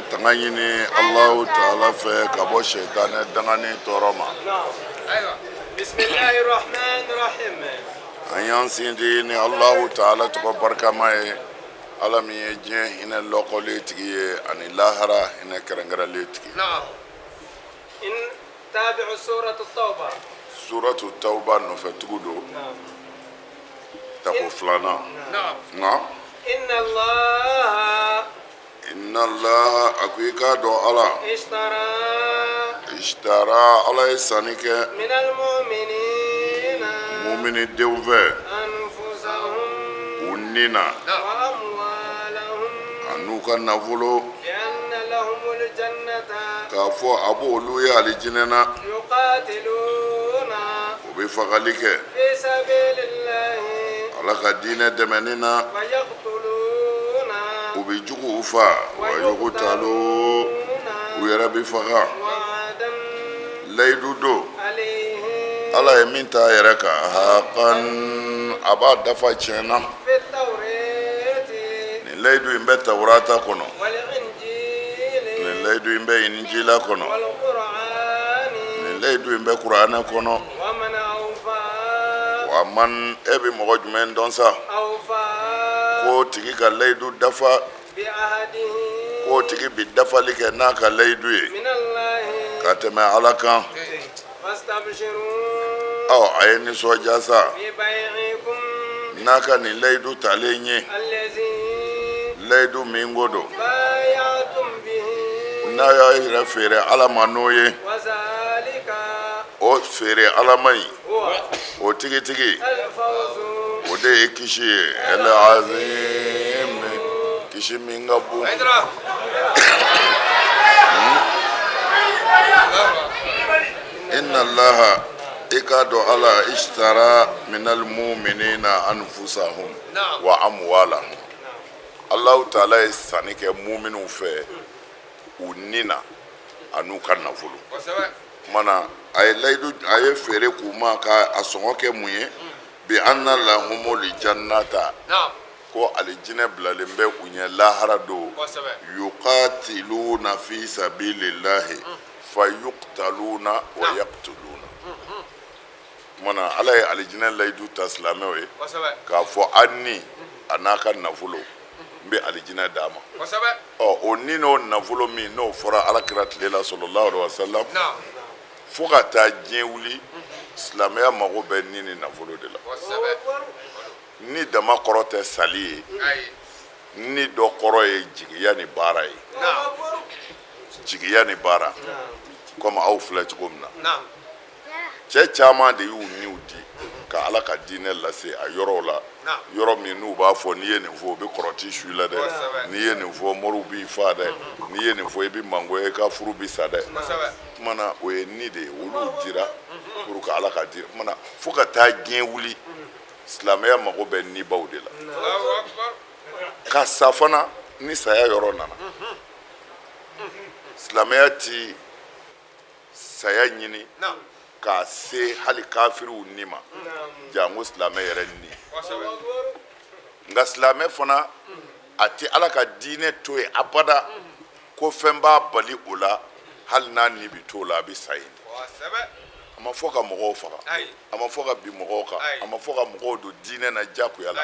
tanga ɲini Allahu Ta'ala fɛ ka bɔ shaitanɛ dangani tɔɔrɔ ma. Bismillahirrahmanirrahim. An y'an sinji ni Allahu Ta'ala tɔgɔ barikama ye, Ala min ye diɲɛ hinɛ lɔkɔli tigi ye ani lahara hinɛ kɛrɛnkɛrɛnlen tigi. In tabi'u suratu Tawba. Suratu Tawba nɔfɛtugu don. Tako filanan. Nka Inna Allah a ko i k'a dɔn Ala. Ishtara Ala ye sanni kɛ Minal mu'minina muminidenw fɛ anfusahum u ni na wa amwalahum a n'u ka nafolo bi anna lahumul jannata k'a fɔ a b'olu ye alijinɛ na yuqatiluna u bɛ fagali kɛ fi sabilillahi Ala ka diinɛ dɛmɛni na wa yaqtuluna u bɛ juguw fa wa yuqtalu u yɛrɛ bɛ faga wa'adan layidu don alayhi Ala ye min t'a yɛrɛ kan haqqan a b'a dafa tiɲɛna fi tawrati nin layidu in bɛ Tawurata kɔnɔ wal injili nin layidu in bɛ Injila kɔnɔ wal qur'ani nin layidu in bɛ Kuranɛ kɔnɔ wa man awfa wa man e bɛ mɔgɔ jumɛn dɔn sa awfa k'o tigi ka layidu dafa bi ahadihi k'o tigi bi dafali kɛ n'a ka layidu ye minallahi ka tɛmɛ Ala kan fastabshiru a ye nisɔndiya sa bi bay'ikum n'a ka nin layidu talen ye allazi layidu min ko don bay'atum bihi n'a y'a yɛrɛ feere Ala ma n'o ye wa zalika o feere Ala ma ɲi huwa o tigitigi al-fawzu o de ye kisi ye al-azim kisi min ka bon inna Allaha i k'a dɔn Ala ishtara minal mu'minina anfusahum wa amwalahum Allahu Ta'ala ye sanni kɛ mu'miniw fɛ u ni na a n'u ka nafolo mana a ye layidu a ye feere k'u ma ka a sɔngɔ kɛ mun ye bi anna lahumul jannata ko alijinɛ bilalen bɛ u ɲɛ lahara don yuqatiluna fi sabilillahi fayuqtaluna wa yaqtuluna mana Ala ye alijinɛ layidu ta silamɛw ye k'a fɔ an ni a n'a ka nafolo n bɛ alijinɛ d'a ma o ni n'o nafolo min n'o fɔra Alakira tile la sallallahu alaihi wasallam fo ka taa diɲɛ wuli silamɛya mago bɛ ni ni nafolo de la ni dama kɔrɔ tɛ sali ye ni dɔ kɔrɔ ye jigiya ni baara ye jigiya ni baara komi aw filɛ cogo min na cɛ caman de y'u niw di ka Ala ka diinɛ lase a yɔrɔw la yɔrɔ min n'u b'a fɔ n'i ye nin fɔ u bɛ kɔrɔti su i la dɛ n'i ye nin fɔ moriw b'i fa dɛ n'i ye nin fɔ i bɛ mangoya i ka furu bi sa dɛ kumana o ye ni de ye olu dira pour que Ala ka di kumana fo ka taa diɲɛ wuli silamɛya mago bɛ nibaw de la ka sa fana ni saya yɔrɔ nana silamɛya ti saya ɲini k'a se hali kafiriw ni ma jango silamɛ yɛrɛ ni nka silamɛ fana a ti Ala ka diinɛ to yen abada ko fɛn b'a bali o la hali n'a ni bi to la a bɛ sa yen a ma fɔ ka mɔgɔw faga a ma fɔ ka bin mɔgɔw kan a ma fɔ ka mɔgɔw don diinɛ na jagoya la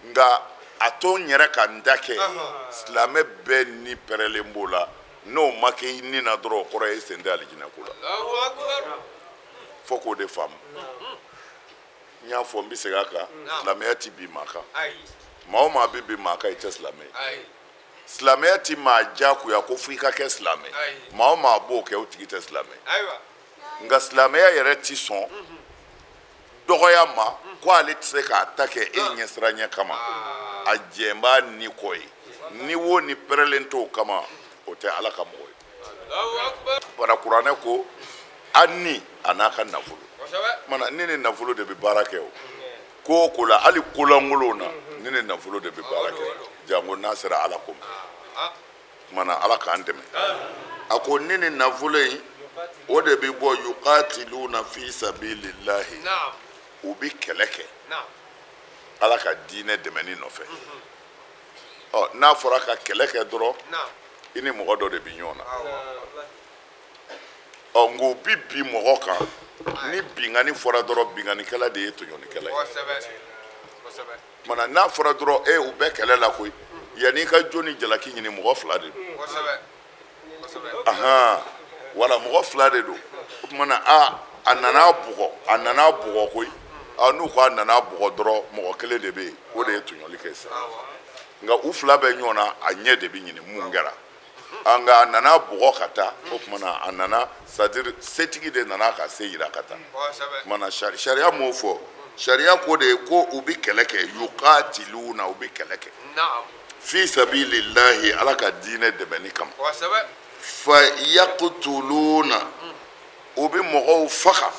nka a to n yɛrɛ ka n da kɛ silamɛ bɛɛ ni pɛrɛlen b'o la n'o ma kɛ i ni na dɔrɔn o kɔrɔ ye sen tɛ alijinɛ ko la fo k'o de faamu n y'a fɔ n bɛ segin a kan silamɛya ti bin maa kan maa o maa bɛ bin maa kan i tɛ silamɛ ye silamɛya ti maa jagoya ko fo i ka kɛ silamɛ maa o maa b'o kɛ o tigi tɛ silamɛ nka silamɛya yɛrɛ ti sɔn dɔgɔya ma ko ale tɛ se k'a ta kɛ e ɲɛsiranya kama a jɛn b'a ni kɔ ye ni wo ni pɛrɛlen t'o kama o tɛ Ala ka mɔgɔ ye bara Kuranɛ ko an ni a n'a ka nafolo mana ni ni nafolo de bɛ baara kɛ o ko o ko la hali kolankolonw na ni ni nafolo de bɛ baara kɛ jango n'a sera Ala ko ma mana Ala k'an dɛmɛ a ko ni ni nafolo in o de bɛ bɔ yuqatiluna fi sabilillahi u bɛ kɛlɛ kɛ Ala ka diinɛ dɛmɛni nɔfɛ n'a fɔra ka kɛlɛ kɛ dɔrɔn i ni mɔgɔ dɔ de bɛ ɲɔgɔn na awɔ nka o bi bin mɔgɔ kan ni binkani fɔra dɔrɔn binkanikɛla de ye tɔɲɔlikɛla ye kosɛbɛ mana n'a fɔra dɔrɔn u bɛ kɛlɛ la koyi yanni i ka jo ni jalaki ɲini mɔgɔ fila de don kosɛbɛ wala mɔgɔ fila de don o tumana a nana bugɔ koyi n'u ko a nana bugɔ dɔrɔn mɔgɔ kelen de bɛ yen o de ye tɔɲɔli kɛ sisan nka u fila bɛ ɲɔgɔn na a ɲɛ de bɛ ɲini mun kɛra nka a nana bugɔ ka taa o tumana a nana c'est-à-dire setigi de nana ka se yira ka taa o tumana sariya m'o fɔ sariya ko de ye ko u bɛ kɛlɛ kɛ yuqatiluna u bɛ kɛlɛ kɛ fi sabilillahi ala ka diinɛ dɛmɛni kama fa yaqtuluna u bɛ mɔgɔw faga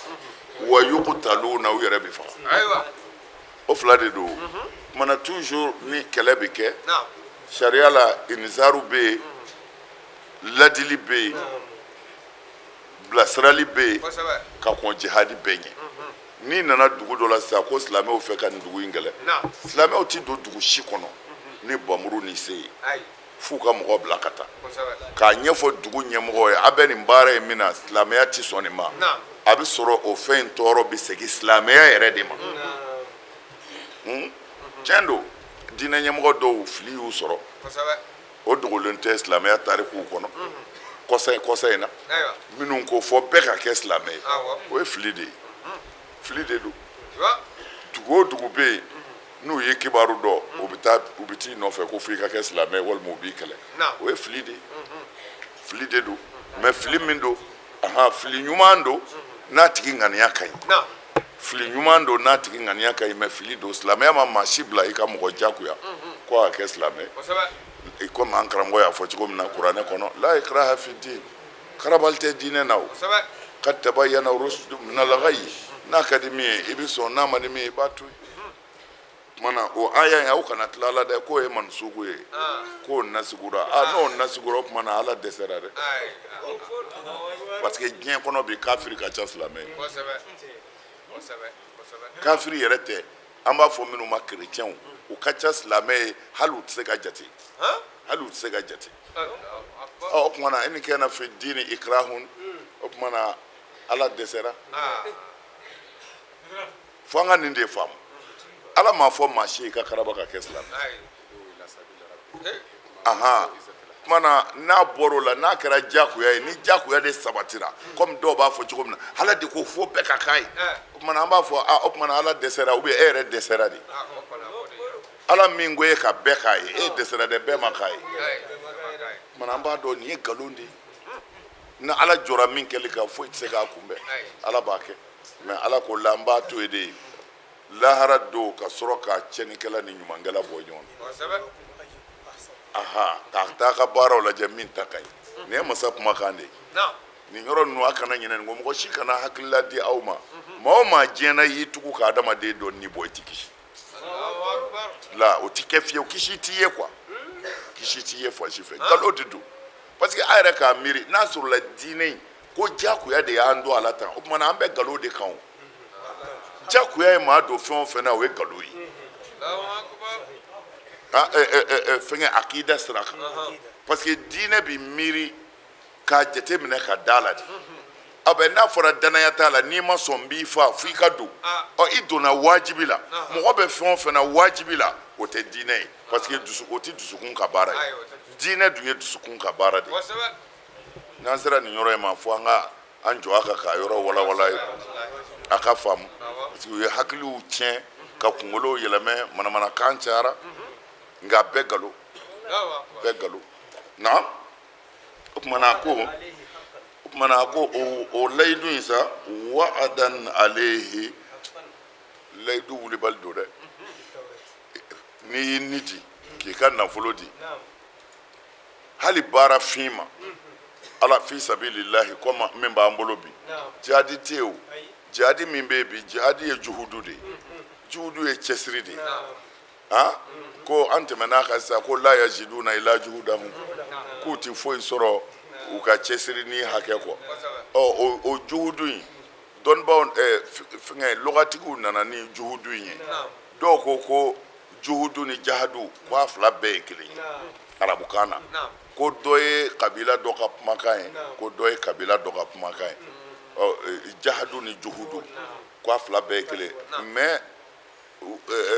wa yuqtaluna u yɛrɛ bɛ faga o fila de don mana toujours ni kɛlɛ bɛ kɛ sariya la inzaaru bɛ yen ladili bɛ yen bilasirali bɛ yen ka kɔn jihadi bɛɛ ɲɛ n'i nana dugu dɔ la sisan ko silamɛw fɛ ka nin dugu in kɛlɛ silamɛw tɛ don dugu si kɔnɔ ni bamuru ni se ye f'u ka mɔgɔ bila ka taa k'a ɲɛfɔ dugu ɲɛmɔgɔ ye a bɛ nin baara in min na silamɛya tɛ sɔn nin ma a bɛ sɔrɔ o fɛn in tɔɔrɔ bɛ segin silamɛya yɛrɛ de ma tiɲɛ don diinɛ ɲɛmɔgɔ dɔw fili y'u sɔrɔ o dogolen tɛ silamɛya tarikuw kɔnɔ kɔsa in na minnu ko fɔ bɛɛ ka kɛ silamɛ ye o ye fili de ye fili de don dugu o dugu bɛ yen n'u ye kibaru dɔn u bɛ t'i nɔfɛ ko f'i ka kɛ silamɛ walima u b'i kɛlɛ o ye fili de ye fili de don mɛ fili min don fili ɲuman don n'a tigi ŋaniya ka ɲi fili ɲuman don n'a tigi ŋaniya ka ɲi mɛ fili don silamɛya ma maa si bila i ka mɔgɔ jagoya ko a ka kɛ silamɛ komi an karamɔgɔ y'a fɔ cogo min na kuranɛ kɔnɔ la ikraha fi din karabali tɛ diinɛ na o kad tabayyana rushdu minal ghayy n'a ka di min ye i bɛ sɔn n'a ma di min ye i b'a to yen mana o aya in aw kana tila ala dɛ k'o ye mansugu ye k'o nasigura n'o nasigura o tuma na ala dɛsɛra dɛ parce que diɲɛ kɔnɔ bi kafiri ka ca silamɛ ye kafiri yɛrɛ tɛ an b'a fɔ minnu ma kerecɛnw u ka ca silamɛ ye hali u tɛ se ka jate o tuma na e ni kɛna fi diini ikrahun o tuma na ala dɛsɛra fo an ka nin de faamu ala m'a fɔ maa si ka karaba ka kɛ silamɛ kumana n'a bɔr'o la n'a kɛra jakuya ye ni jakuya de sabatira komi dɔw b'a fɔ cogo min na ala de ko fo bɛɛ ka k'a ye o kumana an b'a fɔ o kumana ala dɛsɛra ou bien e yɛrɛ dɛsɛra de ala min ko e ka bɛɛ k'a ye e dɛsɛra dɛ bɛɛ ma k'a ye kumana an b'a dɔn nin ye nkalon de ye ni ala jɔra min kɛli kan foyi tɛ se k'a kunbɛn ala b'a kɛ mɛ ala ko la an b'a to yen de lahara don ka sɔrɔ ka cɛnikɛla ni ɲumankɛla bɔ ɲɔgɔn na k'a taa ka baaraw lajɛ min ta ka ɲi nin ye masa kumakan de ye nin yɔrɔ ninnu a kana ɲinɛ nin kɔ mɔgɔ si kana hakilila di aw ma maa o maa diɲɛna y'i tugu ka adamaden dɔ ni bɔ i ti kisi la o ti kɛ fiyewu kisi t'i ye quoi kisi t'i ye fan si fɛ nkalon de don parce que a yɛrɛ k'a miiri n'a sɔrɔla diinɛ in ko jagoya de y'an don a la tan o tumana an bɛ nkalon de kan o jagoya ye maa don fɛn o fɛn na o ye nkalon ye fɛngɛ akida sira kan parce que diinɛ bi miiri k'a jate minɛ ka da la de n'a fɔra danaya t'a la n'i ma sɔn n b'i faa f'i ka don i donna wajibi la mɔgɔ bɛ fɛn o fɛn na wajibi la o tɛ diinɛ ye parce que o tɛ dusukun ka baara ye diinɛ dun ye dusukun ka baara de ye n'an sera nin yɔrɔ in ma fo an jɔ a kan k'a yɔrɔ walawala ye a ka faamu parce que u ye hakiliw tiɲɛ ka kunkolow yɛlɛmɛ manamanakan cayara nka bɛɛ galo na o kumana a ko o layidu in sa wa'adan alehi layidu wulibali don dɛ n'i y'i ni di k'i ka nafolo di hali baara fin ma ala fi sabilillahi comme min b'an bolo bi jihadi tɛ yen o jihadi min bɛ yen bi jihadi ye juhudu de ye juhudu ye cɛsiri de ye ko an tɛmɛna kan sisan ko la yaziduna ila juhudahum k'u ti foyi sɔrɔ u ka cɛsiri ni hakɛ kɔ o juhudu in dɔnnibaw fɛngɛ lɔgatigiw nana ni juhudu in ye dɔw ko juhudu ni jahadu ko a fila bɛɛ ye kelen ye arabukan na ko dɔ ye kabila dɔ ka kumakan ye ko dɔ ye kabila dɔ ka kumakan ye jahadu ni juhudu ko a fila bɛɛ ye kelen mais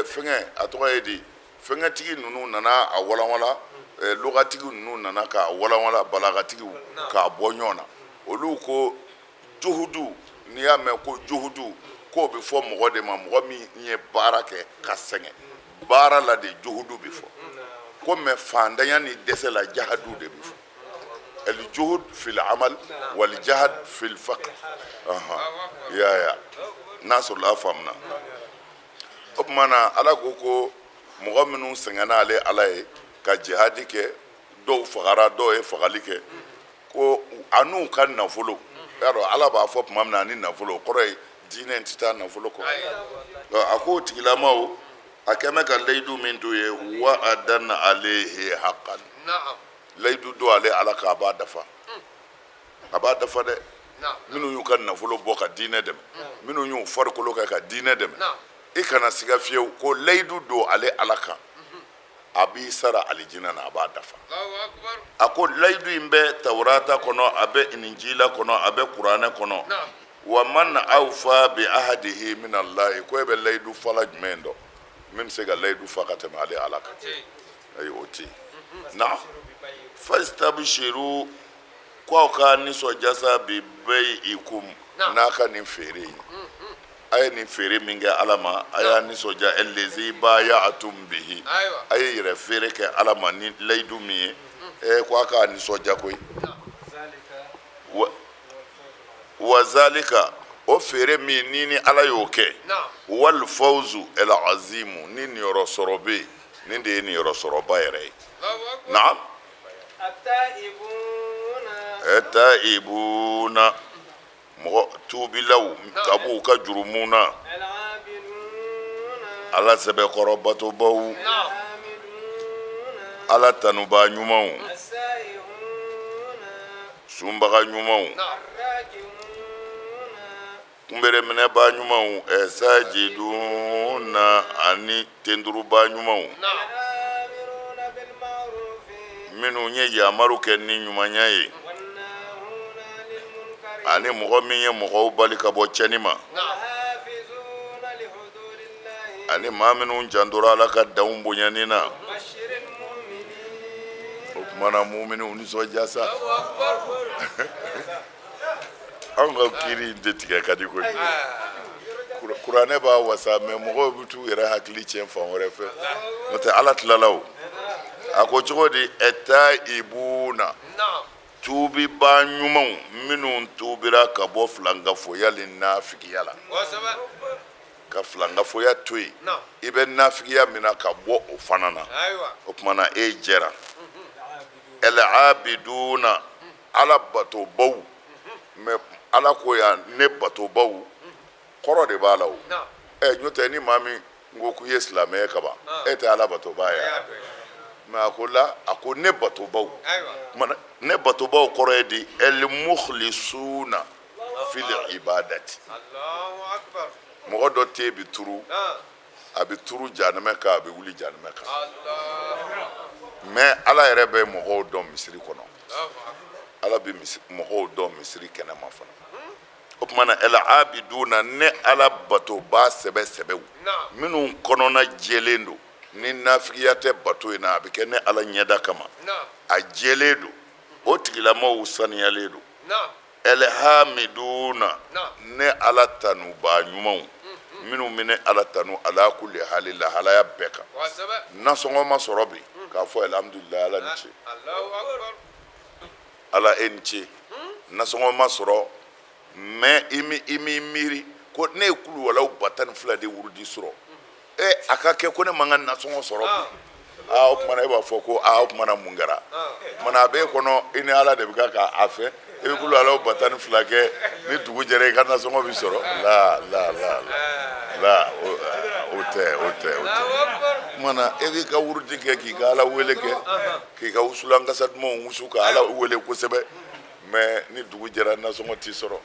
fɛngɛ a tɔgɔ ye di fɛngɛtigi ninnu nana a walanwala lugatigi ninnu nana k'a walanwala balagatigiw k'a bɔ ɲɔgɔn na olu ko juhudu n'i y'a mɛn ko juhudu k'o bɛ fɔ mɔgɔ de ma mɔgɔ min ye baara kɛ ka sɛgɛn baara la de juhudu bɛ fɔ ko mɛ fandanya ni dɛsɛ la jahadu de bɛ fɔ el juhud fil amal wal jahad fil faqr ya n'a sɔrɔla a faamuna o tuma na ala ko mɔgɔ minnu sɛgɛnna ale ala ye ka jihadi kɛ dɔw fagara dɔw ye fagali kɛ ko a n'u ka nafolo yarɔ ala b'a fɔ tuma min na ani nafolo o kɔrɔ ye diinɛ tɛ taa nafolo kɔ a ko tigilamaw a kɛ mɛ ka layidu min t'u ye wa adanna alehi haqqan layidu do ale ala k'a b'a dafa a b'a dafa dɛ minnu y'u ka nafolo bɔ ka diinɛ dɛmɛ minnu y'u farikolo kɛ ka diinɛ dɛmɛ i kana siga fiyewu ko layidu do ale ala kan a b'i sara alijinɛ na a b'a dafa a ko layidu in bɛ tawurata kɔnɔ a bɛ injila kɔnɔ a bɛ kuranɛ kɔnɔ wa man awfa bi ahadihi min allahi ko e bɛ layidu fala jumɛn dɔn min bɛ se ka layidu fa ka tɛmɛ ale ala kan ayi o tɛ yen na fastabshiru ko aw ka nisɔndiya bi bayikum n'a ka nin feere ye a ye nin feere min kɛ ala ma a y'a nisɔndiya allazi baya'tum bihi a ye yɛrɛ feere kɛ ala ma ni layidu min ye ko a k'a nisɔndiya koyi wa zalika o feere min ni ala y'o kɛ wal fawzu el azimu ni niyɔrɔ sɔrɔ bɛ yen nin de ye niyɔrɔ sɔrɔba yɛrɛ ye naam ataibuna mɔgɔ tuubilaw ka b'u ka jurumu na ala sɛbɛkɔrɔ batobaw ala tanuba ɲumanw sunbaga ɲumanw kunbɛrɛminɛba ɲumanw sajiduna ani tenduruba ɲumanw minnu ye yamaru kɛ ni ɲumanya ye ani mɔgɔ min ye mɔgɔw bali ka bɔ cɛni ma ani maa minnu jantora ala ka danw bonyani na o kumana mu'miniw nisɔndiya sa an ka kiri in de tigɛ ka di koyi kuranɛ b'a wasa mɛ mɔgɔw bɛ t'u yɛrɛ hakili tiɲɛ fan wɛrɛ fɛ n'o tɛ ala tilala o a ko cogo di taibuna tuubiba ɲumanw minnu tuubira ka bɔ filangafoya ni nafigiya la ka filangafoya to yen i bɛ nafigiya min na ka bɔ o fana na o kumana e jɛra al-abiduna ala batobaw mɛ ala ko yan ne batobaw kɔrɔ de b'a la o n'o tɛ ni maa min ko k'i ye silamɛ kaban e tɛ ala batoba ye mɛ a ko ne batobaw ne batobaw kɔrɔ ye di el-mukhlisuna fil ibadati mɔgɔ dɔ te bi turu a bɛ turu jahanɛmɛ kan a bɛ wuli jahanɛmɛ kan mɛ ala yɛrɛ bɛ mɔgɔw dɔn misiri kɔnɔ ala bɛ mɔgɔw dɔn misiri kɛnɛma fana o tumana el-abiduna ne ala batoba sɛbɛsɛbɛw minnu kɔnɔna jɛlen don ni nafigiya tɛ bato in na a bɛ kɛ ne ala ɲɛda kama a jɛlen don o tigilamaw saniyalen don el-hamiduna ne ala tanuba ɲumanw minnu bɛ ne ala tanu ala kulli hali lahalaya bɛɛ kan nasɔngɔ ma sɔrɔ bi k'a fɔ alhamdulilayi ala ni ce ala e ni ce nasɔngɔ ma sɔrɔ mɛ i m'i miiri ko ne ye kuluwalaw 12 de wurudi sɔrɔ a ka kɛ ko ne man ka nasɔngɔ sɔrɔ bi o kumana e b'a fɔ ko o kumana mun kɛra mana a b'e kɔnɔ i ni ala de bɛ ka k'a fɛ e bɛ kuluwalaw 12 kɛ ni dugu jɛra i ka nasɔngɔ bi sɔrɔ la o tɛ kumana e k'i ka wurudi kɛ k'i ka ala wele kɛ k'i ka wusulankasa dumanw wusu ka ala wele kosɛbɛ mɛ ni dugu jɛra nasɔngɔ t'i sɔrɔ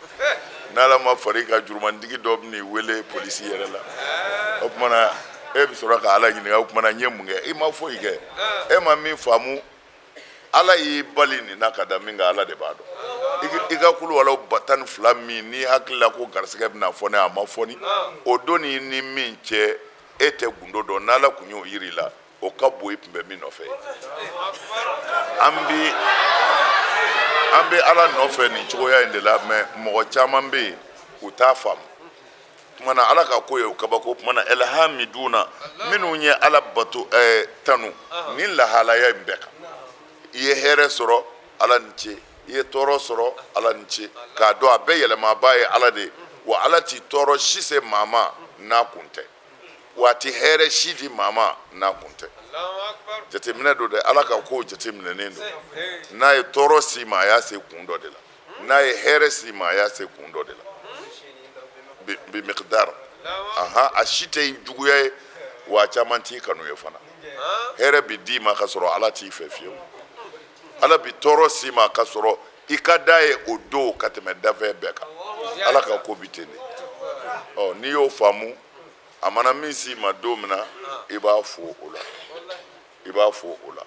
n'ala ma far'i ka jurumantigi dɔ bɛ n'i wele polisi yɛrɛ la o kumana e bɛ sɔrɔ ka ala ɲininka o kumana n ye mun kɛ i ma foyi kɛ e ma min faamu ala y'i bali nin na ka da min kan ala de b'a dɔn. I ka kulu wala batan fila min n'i hakilila ko garisɛgɛ bɛna fɔ ne a ma fɔ ni o don ni min cɛ e tɛ gundo dɔn n'ala kun y'o yiri la o ka bon i tun bɛ min nɔfɛ an bɛ ala nɔfɛ nin cogoya in de la mais mɔgɔ caman bɛ yen u t'a faamu. Kumana ala ka ko ye o kabako kumana elhamiduna minnu ye ala bato tanu ni lahalaya in bɛɛ kan. I ye hɛrɛ sɔrɔ ala ni ce, i ye tɔɔrɔ sɔrɔ ala ni ce, k'a dɔn a bɛɛ yɛlɛmaba ye ala de wa ala t'i tɔɔrɔ si se maa ma n'a kun tɛ wa a tɛ hɛrɛ si di maa ma n'a kun tɛ. Jateminɛ don dɛ, ala ka ko jateminɛnen don. N'a ye tɔɔrɔ si ma a y'a se kun dɔ de la, n'a ye hɛrɛ si ma a y'a se kun dɔ de la. Bi miqdar a si tɛ juguya ye wa a caman t'i kanu ye fana. Hɛrɛ bi d'i ma ka sɔrɔ ala t'i fɛ fiyewu. Ala bi tɔɔrɔ si ma ka sɔrɔ i ka d'a ye o don ka tɛmɛ dafɛn bɛɛ kan. Ala ka ko bi ten de. N'i y'o faamu a mana min si ma don min na i b'a fo o la. I b'a fo o la.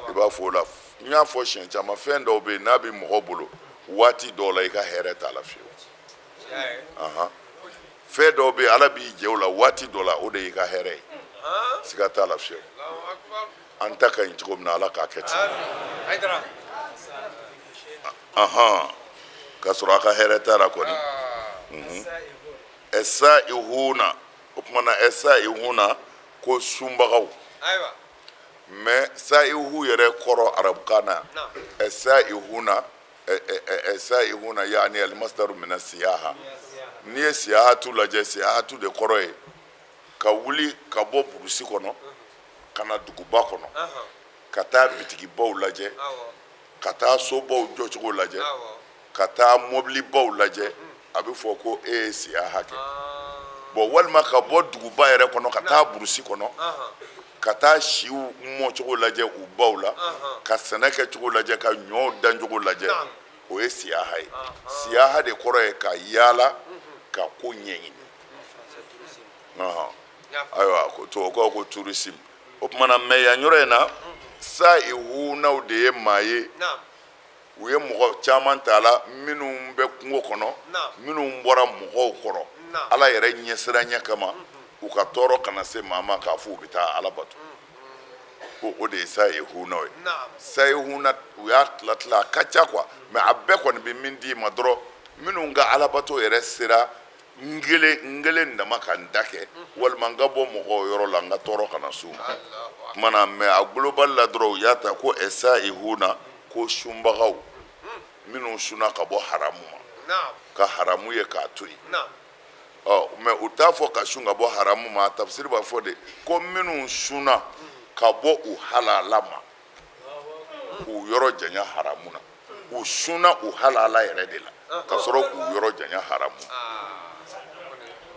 I b'a fo o la. N y'a fɔ siɲɛ caman fɛn dɔw bɛ yen n'a bɛ mɔgɔ bolo waati dɔw la i ka hɛrɛ t'a la fiyewu. Fɛn dɔw bɛ yen ala b'i jɛ o la waati dɔ la o de y'i ka hɛrɛ ye. Siga t'a la fiyewu. An ta ka ɲi cogo min na ala k'a kɛ ten. Ka sɔrɔ a ka hɛrɛ t'a la kɔni. Ɛsa'ihuna o kumana ɛsa'ihuna ko sunbagaw. Mais sa'ihu yɛrɛ kɔrɔ arabukan na ɛsa'ihuna yani almasdaru min asiyaha. N'i ye siyahatu lajɛ siyahatu de kɔrɔ ye ka wuli ka bɔ burusi kɔnɔ ka na duguba kɔnɔ ka taa bitigibaw lajɛ ka taa sobaw jɔcogo lajɛ ka taa mobilibaw lajɛ a bɛ fɔ ko e ye siyaha kɛ. Bon walima ka bɔ duguba yɛrɛ kɔnɔ ka taa burusi kɔnɔ ka taa siw mɔcogo lajɛ u baw la ka sɛnɛ kɛcogo lajɛ ka ɲɔw dancogo lajɛ o ye siyaha ye. Siyaha de kɔrɔ ye ka yaala ka ko ɲɛɲini. Ayiwa tubabukaw ko tourisme. O kumana mɛ yan yɔrɔ in na sa'ihunaw de ye maa ye u ye mɔgɔ caman ta la minnu bɛ kungo kɔnɔ minnu bɔra mɔgɔw kɔrɔ ala yɛrɛ ɲɛsiranya kama u ka tɔɔrɔ kana se maa ma k'a fɔ u bɛ taa ala bato. O de ye sa'ihunaw ye. Sa'ihuna u y'a tila a ka ca quoi mais a bɛɛ kɔni bɛ min d'i ma dɔrɔn minnu ka ala bato yɛrɛ sera n kelen dama ka n da kɛ walima n ka bɔ mɔgɔw yɔrɔ la n ka tɔɔrɔ kana s'u ma. Kumana mais a global la dɔrɔn u y'a ta ko ɛsa'ihuna ko sunbagaw minnu sunna ka bɔ haramu ma ka haramu ye k'a to yen. Mais u t'a fɔ ka sun ka bɔ haramu ma tafsiri b'a fɔ de ko minnu sunna ka bɔ u halala ma k'u yɔrɔ janya haramu na u sunna u halala yɛrɛ de la ka sɔrɔ k'u yɔrɔ janya haramu.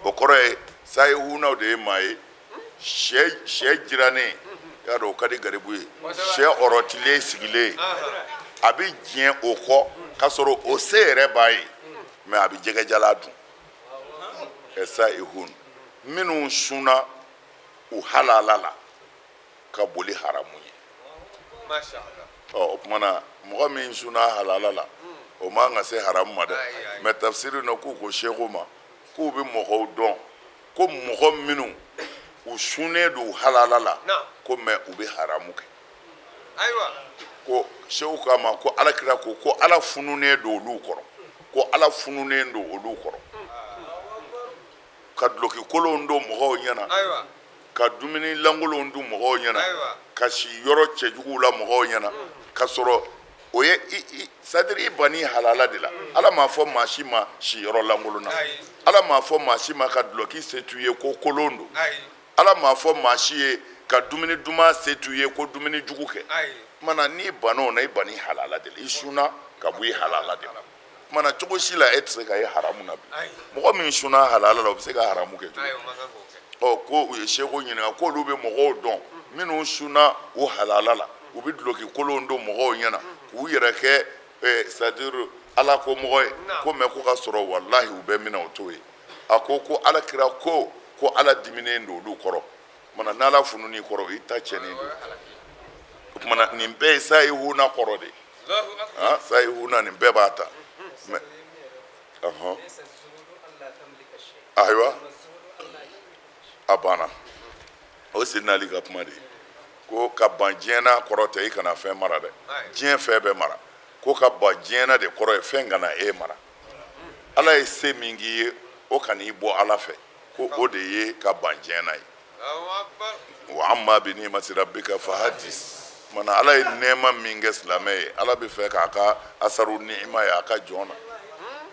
O kɔrɔ ye sa'ihunaw de ye maa ye sɛ jirannen y'a dɔn o ka di garibu ye sɛ ɔrɔtilen sigilen a bɛ diɲɛ o kɔ ka sɔrɔ o se yɛrɛ b'a ye mais a bɛ jɛgɛjala dun. Ɛsa'ihun minnu sunna u halala la ka boli haramu ye. O kumana mɔgɔ min sunna halala la o man ka se haramu ma dɛ mais tafsiri na k'u ko seko ma k'u bɛ mɔgɔw dɔn ko mɔgɔ minnu u sunnen don halala la ko mais u bɛ haramu kɛ. Ko seku k'a ma ko alakira ko ala fununen don olu kɔrɔ ko ala fununen don olu kɔrɔ ka duloki kolonw don mɔgɔw ɲɛna ka dumuni lankolonw dun mɔgɔw ɲɛna ka si yɔrɔ cɛjuguw la mɔgɔw ɲɛna ka sɔrɔ o ye sadiri i bani halala de la. Ala m'a fɔ maa si ma si yɔrɔ lankolon na. Ala m'a fɔ maa si ma ka duloki se t'u ye ko kolon don. Ala m'a fɔ maa si ye ka dumuni duman se t'u ye ko dumuni jugu kɛ. Mana n'i ban'o na i bani halala de la i sunna ka bɔ i halala de la. Mana cogo si la e tɛ se ka ye haramu na bi. Mɔgɔ min sunna halala la o bɛ se ka haramu kɛ cogo. Ko u ye seko ɲininka k'olu bɛ mɔgɔw dɔn minnu sunna u halala la u bɛ duloki kolonw don mɔgɔw ɲɛna k'u yɛrɛ kɛ c'est-à-dire ala ko mɔgɔ ye ko mais ko ka sɔrɔ walahi u bɛ minɛ o t'o ye. A ko alakira ko ala diminen don olu kɔrɔ mana n'ala funun'i kɔrɔ i ta cɛnnen don. mana nin bɛɛ ye sayihuna kɔrɔ de sayihuna nin bɛɛ b'a ta ayiwa a banna o Seydina Ali ka kuma de ko ka ban diɲɛ n'a kɔrɔ tɛ i kana fɛn mara dɛ diɲɛ fɛn bɛɛ mara ko ka ban diɲɛ na de kɔrɔ ye fɛn kana e mara ala ye se min k'i ye o kan'i bɔ ala fɛ ko o de ye ka ban diɲɛ na ye wa amma bi ni'mati rabbika fahadis mana ala ye nɛɛma min kɛ silamɛ ye ala bɛ fɛ k'a ka asaru ni'ima ye a ka jɔn na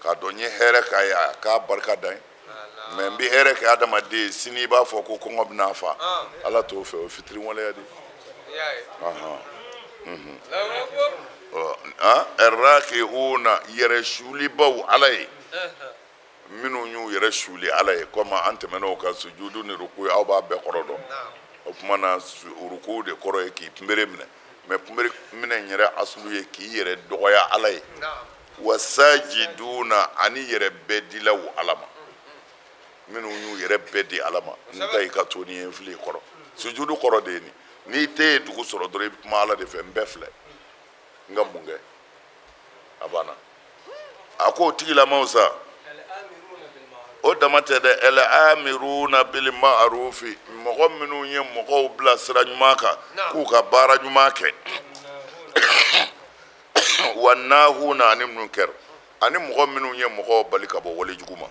k'a dɔn n ye hɛrɛ k'a ye a k'a barika da ye mɛ n bɛ hɛrɛ kɛ adamaden sini i b'a fɔ ko kɔngɔ bɛna fa ala t'o fɛ o ye fitiri waleya de arrakihuna yɛrɛ sulibaw ala ye minnu y'u yɛrɛ suli ala ye komi an tɛmɛn'o kan sujudu ni ruku aw b'a bɛɛ kɔrɔ dɔn o tuma na ruku de kɔrɔ ye k'i kunbere minɛ mɛ kunbere minɛ in yɛrɛ asulu ye k'i yɛrɛ dɔgɔya ala ye wasajiduna ani yɛrɛ bɛɛ dilaw ala ma minnu y'u yɛrɛ bɛɛ di ala ma n ta i ka to ni ye fili kɔrɔ sujudu kɔrɔ de ye nin n'i tɛ ye dugu sɔrɔ dɔrɔn i bɛ kuma ala de fɛ n bɛɛ filɛ n ka mun kɛ a banna a ko o tigilamaw sa o dama tɛ dɛ ɛlɛ amiruna bil ma'rufi mɔgɔ minnu ye mɔgɔw bila sira ɲuman kan k'u ka baara ɲuman kɛ wa nahuna ani munkar ani mɔgɔ minnu ye mɔgɔw bali ka bɔ walejugu ma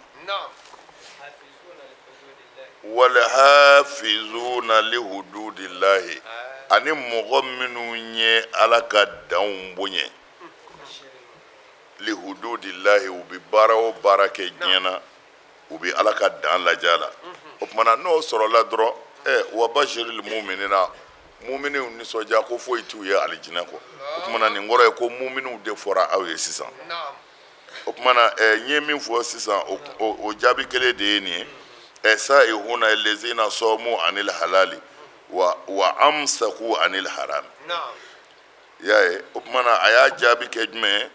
wal hafizuna li hududillahi ani mɔgɔ minnu ye ala ka danw boɲɛ li hududillahi u bɛ baara o baara kɛ diɲɛ na u bɛ ala ka dan lajɛ la o tumana n'o sɔrɔla dɔrɔn wa bashiril mu'minina mu'miniw nisɔndiya ko foyi t'u ye alijinɛ kɔ o tumana nin kɔrɔ ye ko mu'miniw de fɔra aw ye sisan o tumana n ye min fɔ sisan o jaabi kelen de ye nin ye sa'ihuna allazina samu anil halali wa amsaku anil haram y'a ye o tumana a y'a jaabi kɛ jumɛn ye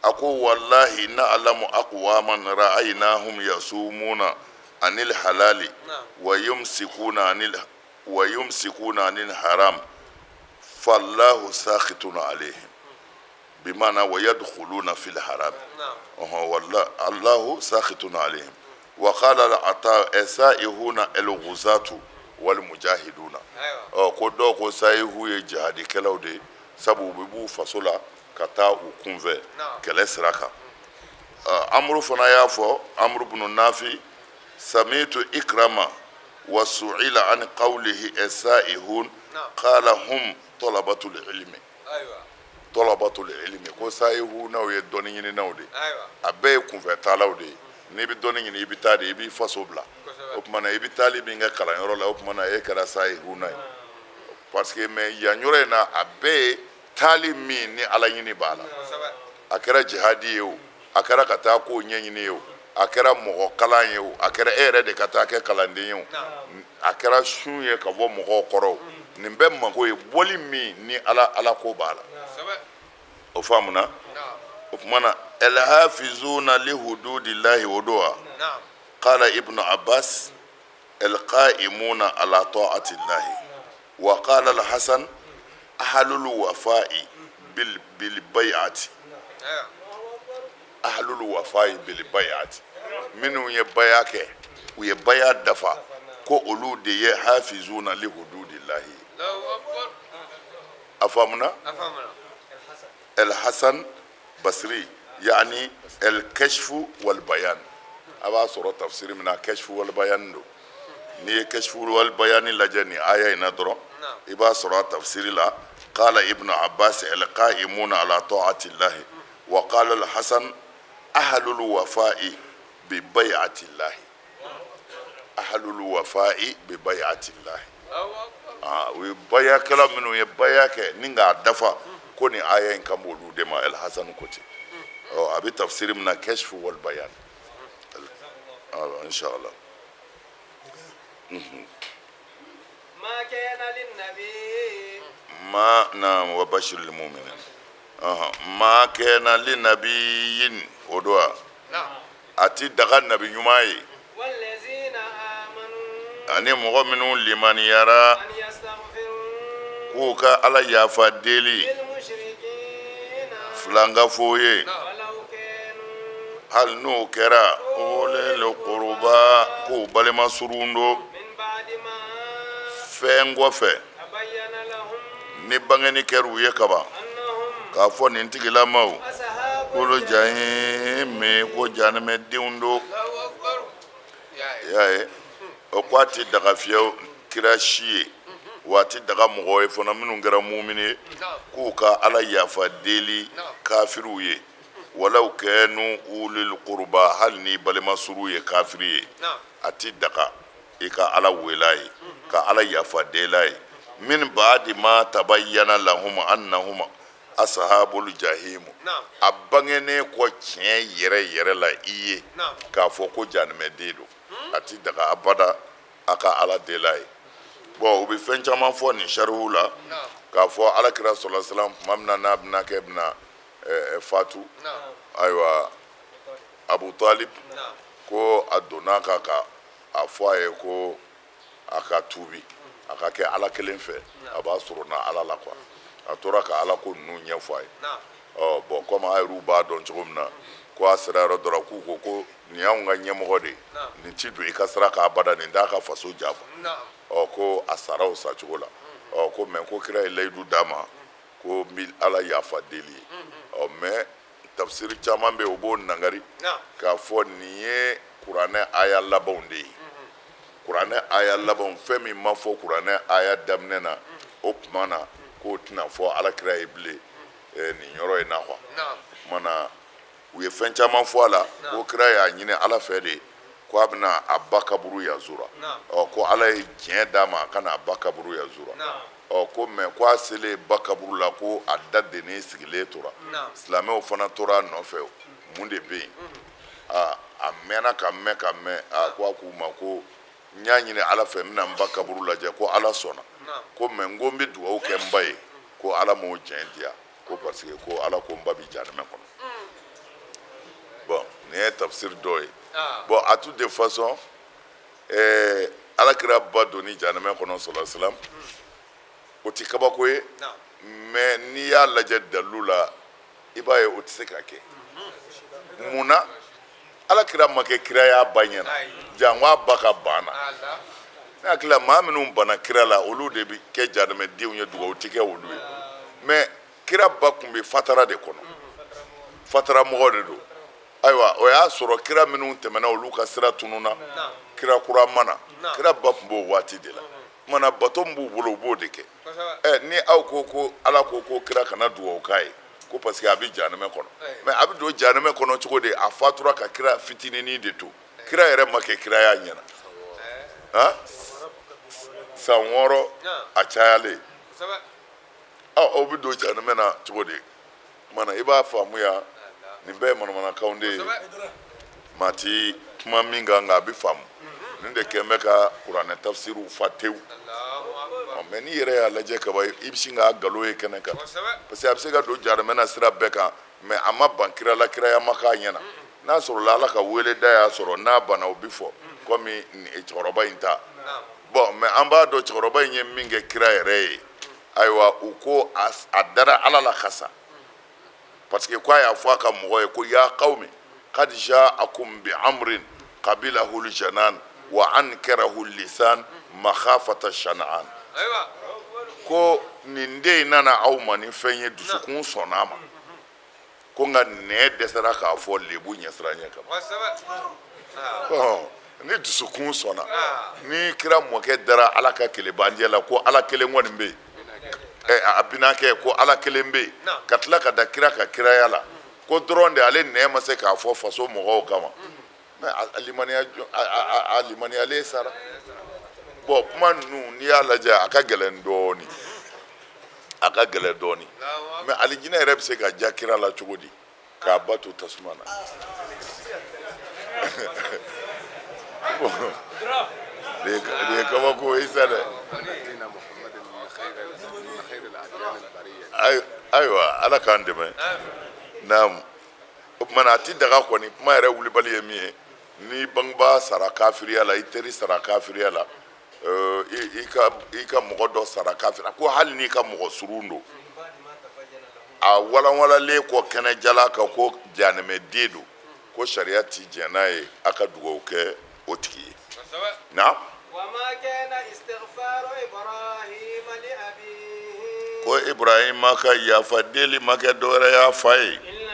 a ko wallahi na'lamu aqwaman ra'aynahum yasumuna anil halali wa yumsikuna anil haram fallahu sakhitun alayhim bimana wa yadkhuluna fil haram wallahi allahu sakhitun alayhim wa qala al-ata sa'ihuna al-ghuzatu wal mujahiduna ko dɔw ko sa'ihu ye jihadi kɛlaw de sabu u b'u faso la ka taa u kunfɛ kɛlɛ sira kan amru fana y'a fɔ amru ibn nafi samitu ikrama wa su'ila an qawlihi sa'ihun qala hum talabatul ilmi ko sa'ihunaw ye dɔnni ɲininaw de a bɛɛ ye kunfɛ taalaw de ye n'i bɛ dɔnni ɲini i bɛ taa de i b'i faso bila o tuma na i bɛ taali min kɛ kalanyɔrɔ la o tuma na e kɛra sa'ihuna ye parce que mais yan yɔrɔ in na a bɛɛ ye taali min ni ala ɲini b'a la a kɛra jihadi ye o a kɛra ka taa kow ɲɛɲini ye o a kɛra mɔgɔ kalan ye o a kɛra e yɛrɛ de ka taa kɛ kalanden ye o a kɛra sun ye ka bɔ mɔgɔw kɔrɔ o nin bɛɛ mako ye bɔli min ni ala ko b'a la o faamuna o tuma na alhafizuna li hududillahi o do wa qala ibnu abbas alqa'imuna ala ta'atillahi wa qala alhasan ahlul wafa'i bil bai'ati ahlul wafa'i bil bai'ati minnu ye baya kɛ u ye baya dafa ko olu de ye hafizuna li hududillahi afamuna الحسن بصري يعني الكشف والبيان aba sɔrɔ tafsiri min na kashfu wal bayan do ni ye kashfu wal bayan lajani aya ina dɔrɔn i b'a sɔrɔ tafsiri la qala ibnu abbas al qa'imuna ala ta'ati allah wa qala al hasan ahlul wafa'i bi bai'ati allah ahlul wafa'i bi bai'ati allah we baya kala minnu ye baya kɛ ni nga dafa ko ni aya in kan b'olu de ma al hasan ko ten a bɛ tafsiri min na kashfu wal bayan إن شاء الله. ما كان للنبي نعم وبشر المؤمنين ما كان للنبي ودوا أتي دغ النبي يماي والذين آمنوا أني مؤمنون لمن يرى أن يستغفروا k'u ka ala yafa deli للمشركين filanga fo ye ولو كانوا hali n'o kɛra ulil quruba k'u balima surun do من بعد ما fɛn kɔfɛ تبين لهم ni bangeni kɛr'u ye kaban أنهم k'a fɔ nin tigilamaw أصحاب kolo jahimi ko jahanɛmɛ denw do الله أكبر يا y'a ye o ko a ti daga fiyɛ kira si ye wa a ti daga mɔgɔ ye fana minnu kɛra mumini ye نعم k'u ka ala yafa deli kafiriw ye walaw kɛnu ulil quruba hali ni balima suru ye kafiri ye نعم a ti daga i ka ala wela ye ka ala yafa dela ye min baadi ma tabayyana lahum annahum ashabul jahim نعم a bangene kɔ tiɲɛ yɛrɛ yɛrɛ la i ye نعم k'a fɔ ko jahanɛmɛ den do a ti daga abada a ka ala dela ye bon u bɛ fɛn caman fɔ nin sarihu la نعم k'a fɔ alakira sɔlɔ silam tuma min na n'a bɛna kɛ bɛna fatu نعم ayiwa abu talib نعم ko a donna ka a fɔ a ye ko a ka tuubi a ka kɛ ala kelen fɛ a b'a sɔrɔ na ala la quoi a tora ka ala ko ninnu ɲɛfɔ a ye نعم bon komi a yɛrɛw b'a dɔn cogo min na ko a sera yɔrɔ dɔ la k'u ko ko nin y'anw ka ɲɛmɔgɔ de ye nin ti don i ka sira kan abada nin t'a ka faso janfa نعم ko a sara o sacogo la ko mɛ ko kira ye layidu d'a ma ko n bɛ ala yafa deli ye mɛ tafsiri caman bɛ yen o b'o nangari نعم k'a fɔ nin ye kuranɛ aya labanw de ye kuranɛ aya labanw fɛn min ma fɔ kuranɛ aya daminɛ na o tuma na k'o tɛna fɔ alakira ye bilen nin yɔrɔ in na quoi نعم mana u ye fɛn caman fɔ a la ko kira y'a ɲini ala fɛ de ko a bɛna a ba kaburu yazura ko ala ye diɲɛ d'a ma a kana a ba kaburu yazura ko mɛ ko a selen ba kaburu la ko a da dennen sigilen tora silamɛw fana tora a nɔfɛ mun de bɛ yen a mɛnna ka mɛn ka mɛn ko a k'u ma ko n y'a ɲini ala fɛ n bɛna n ba kaburu lajɛ ko ala sɔnna ko mɛ n ko n bɛ dugawu kɛ n ba ye ko ala m'o diɲɛ diya ko parce que ko ala ko n ba bɛ jahanɛmɛ kɔnɔ bon nin ye tafsiri dɔ ye bon à toutes les façons alakira ba donni jahanɛmɛ kɔnɔ sɔlɔ silam o ti kabako ye mais n'i y'a lajɛ dalilu la i b'a ye o tɛ se ka kɛ mun na alakira ma kɛ kira y'a ba ɲɛna jango a ba ka banna ne hakili la maa minnu banna kira la olu de bɛ kɛ jahanɛmɛdenw ye dugawu tɛ kɛ olu ye mais kira ba tun bɛ fatara de kɔnɔ fatara mɔgɔ de don ayiwa o y'a sɔrɔ kira minnu tɛmɛna olu ka sira tununa kira kura mana kira ba tun b'o waati de la mana bato min b'u bolo u b'o de kɛ ni aw ko ko ala ko ko kira kana dugawu k'a ye ko parce que a bɛ jahanɛmɛ kɔnɔ mais a bɛ don jahanɛmɛ kɔnɔ cogo di a fatura ka kira fitininin de to kira yɛrɛ ma kɛ kira y'a ɲɛna san 6 a cayalen o bɛ don jahanɛmɛ na cogo di mana i b'a faamuya nin bɛɛ ye manamanakanw de ye maa ti kuma min kan nka a bɛ faamu nin de kɛn bɛ ka kuranɛ tafsiriw fa tewu mɛ n'i yɛrɛ y'a lajɛ kaban i bɛ sin k'a nkalon ye kɛnɛ kan parce que a bɛ se ka don jahanɛmɛ na sira bɛɛ kan mɛ a ma ban kira la kiraya ma k'a ɲɛna n'a sɔrɔ la ala ka wele da y'a sɔrɔ n'a banna o bɛ fɔ komi cɛkɔrɔba in ta bon mɛ an b'a dɔn cɛkɔrɔba in ye min kɛ kira yɛrɛ ye ayiwa u ko a dara ala la kasa parce que ko a y'a fɔ a ka mɔgɔ ye ko ya qawmi qad ja'akum bi amrin qabilahu al-janan wa ankarahu al-lisan makhafata shana'an ko nin den nana aw ma ni fɛn ye dusukun sɔnna a ma ko nka nɛɛ dɛsɛra k'a fɔ lebu ɲɛsiranɲɛ kama ni dusukun sɔnna ni kira mɔkɛ dara ala ka kelebanjɛ la ko ala kelen kɔni bɛ yen a binakɛ ko ala kelen bɛ yen ka tila ka da kira ka kiraya la ko dɔrɔn de ale nɛɛ ma se k'a fɔ faso mɔgɔw kama a limaniyalen sara bon kuma ninnu n'i y'a lajɛ a ka gɛlɛn dɔɔni a ka gɛlɛn dɔɔni mais alijinɛ yɛrɛ bɛ se ka ja kira la cogo di k'a ba to tasuma na nin ye kabako ye sa dɛ ayiwa ala k'an dɛmɛ naam o kumana a ti daga kɔni kuma yɛrɛ wulibali ye min ye ni bangebaa sara kafiriya la i teri sara kafiriya la i ka mɔgɔ dɔ sara kafira ko hali n'i ka mɔgɔ surun don a walanwalalen kɔ kɛnɛjala kan ko janɛmɛden don ko sariya ti jɛn n'a ye a ka dugawu kɛ o tigi ye na وما كان استغفار إبراهيم لأبيه ko ibrahima ka yafa deli ma kɛ dɔwɛrɛ y'a fa ye إلا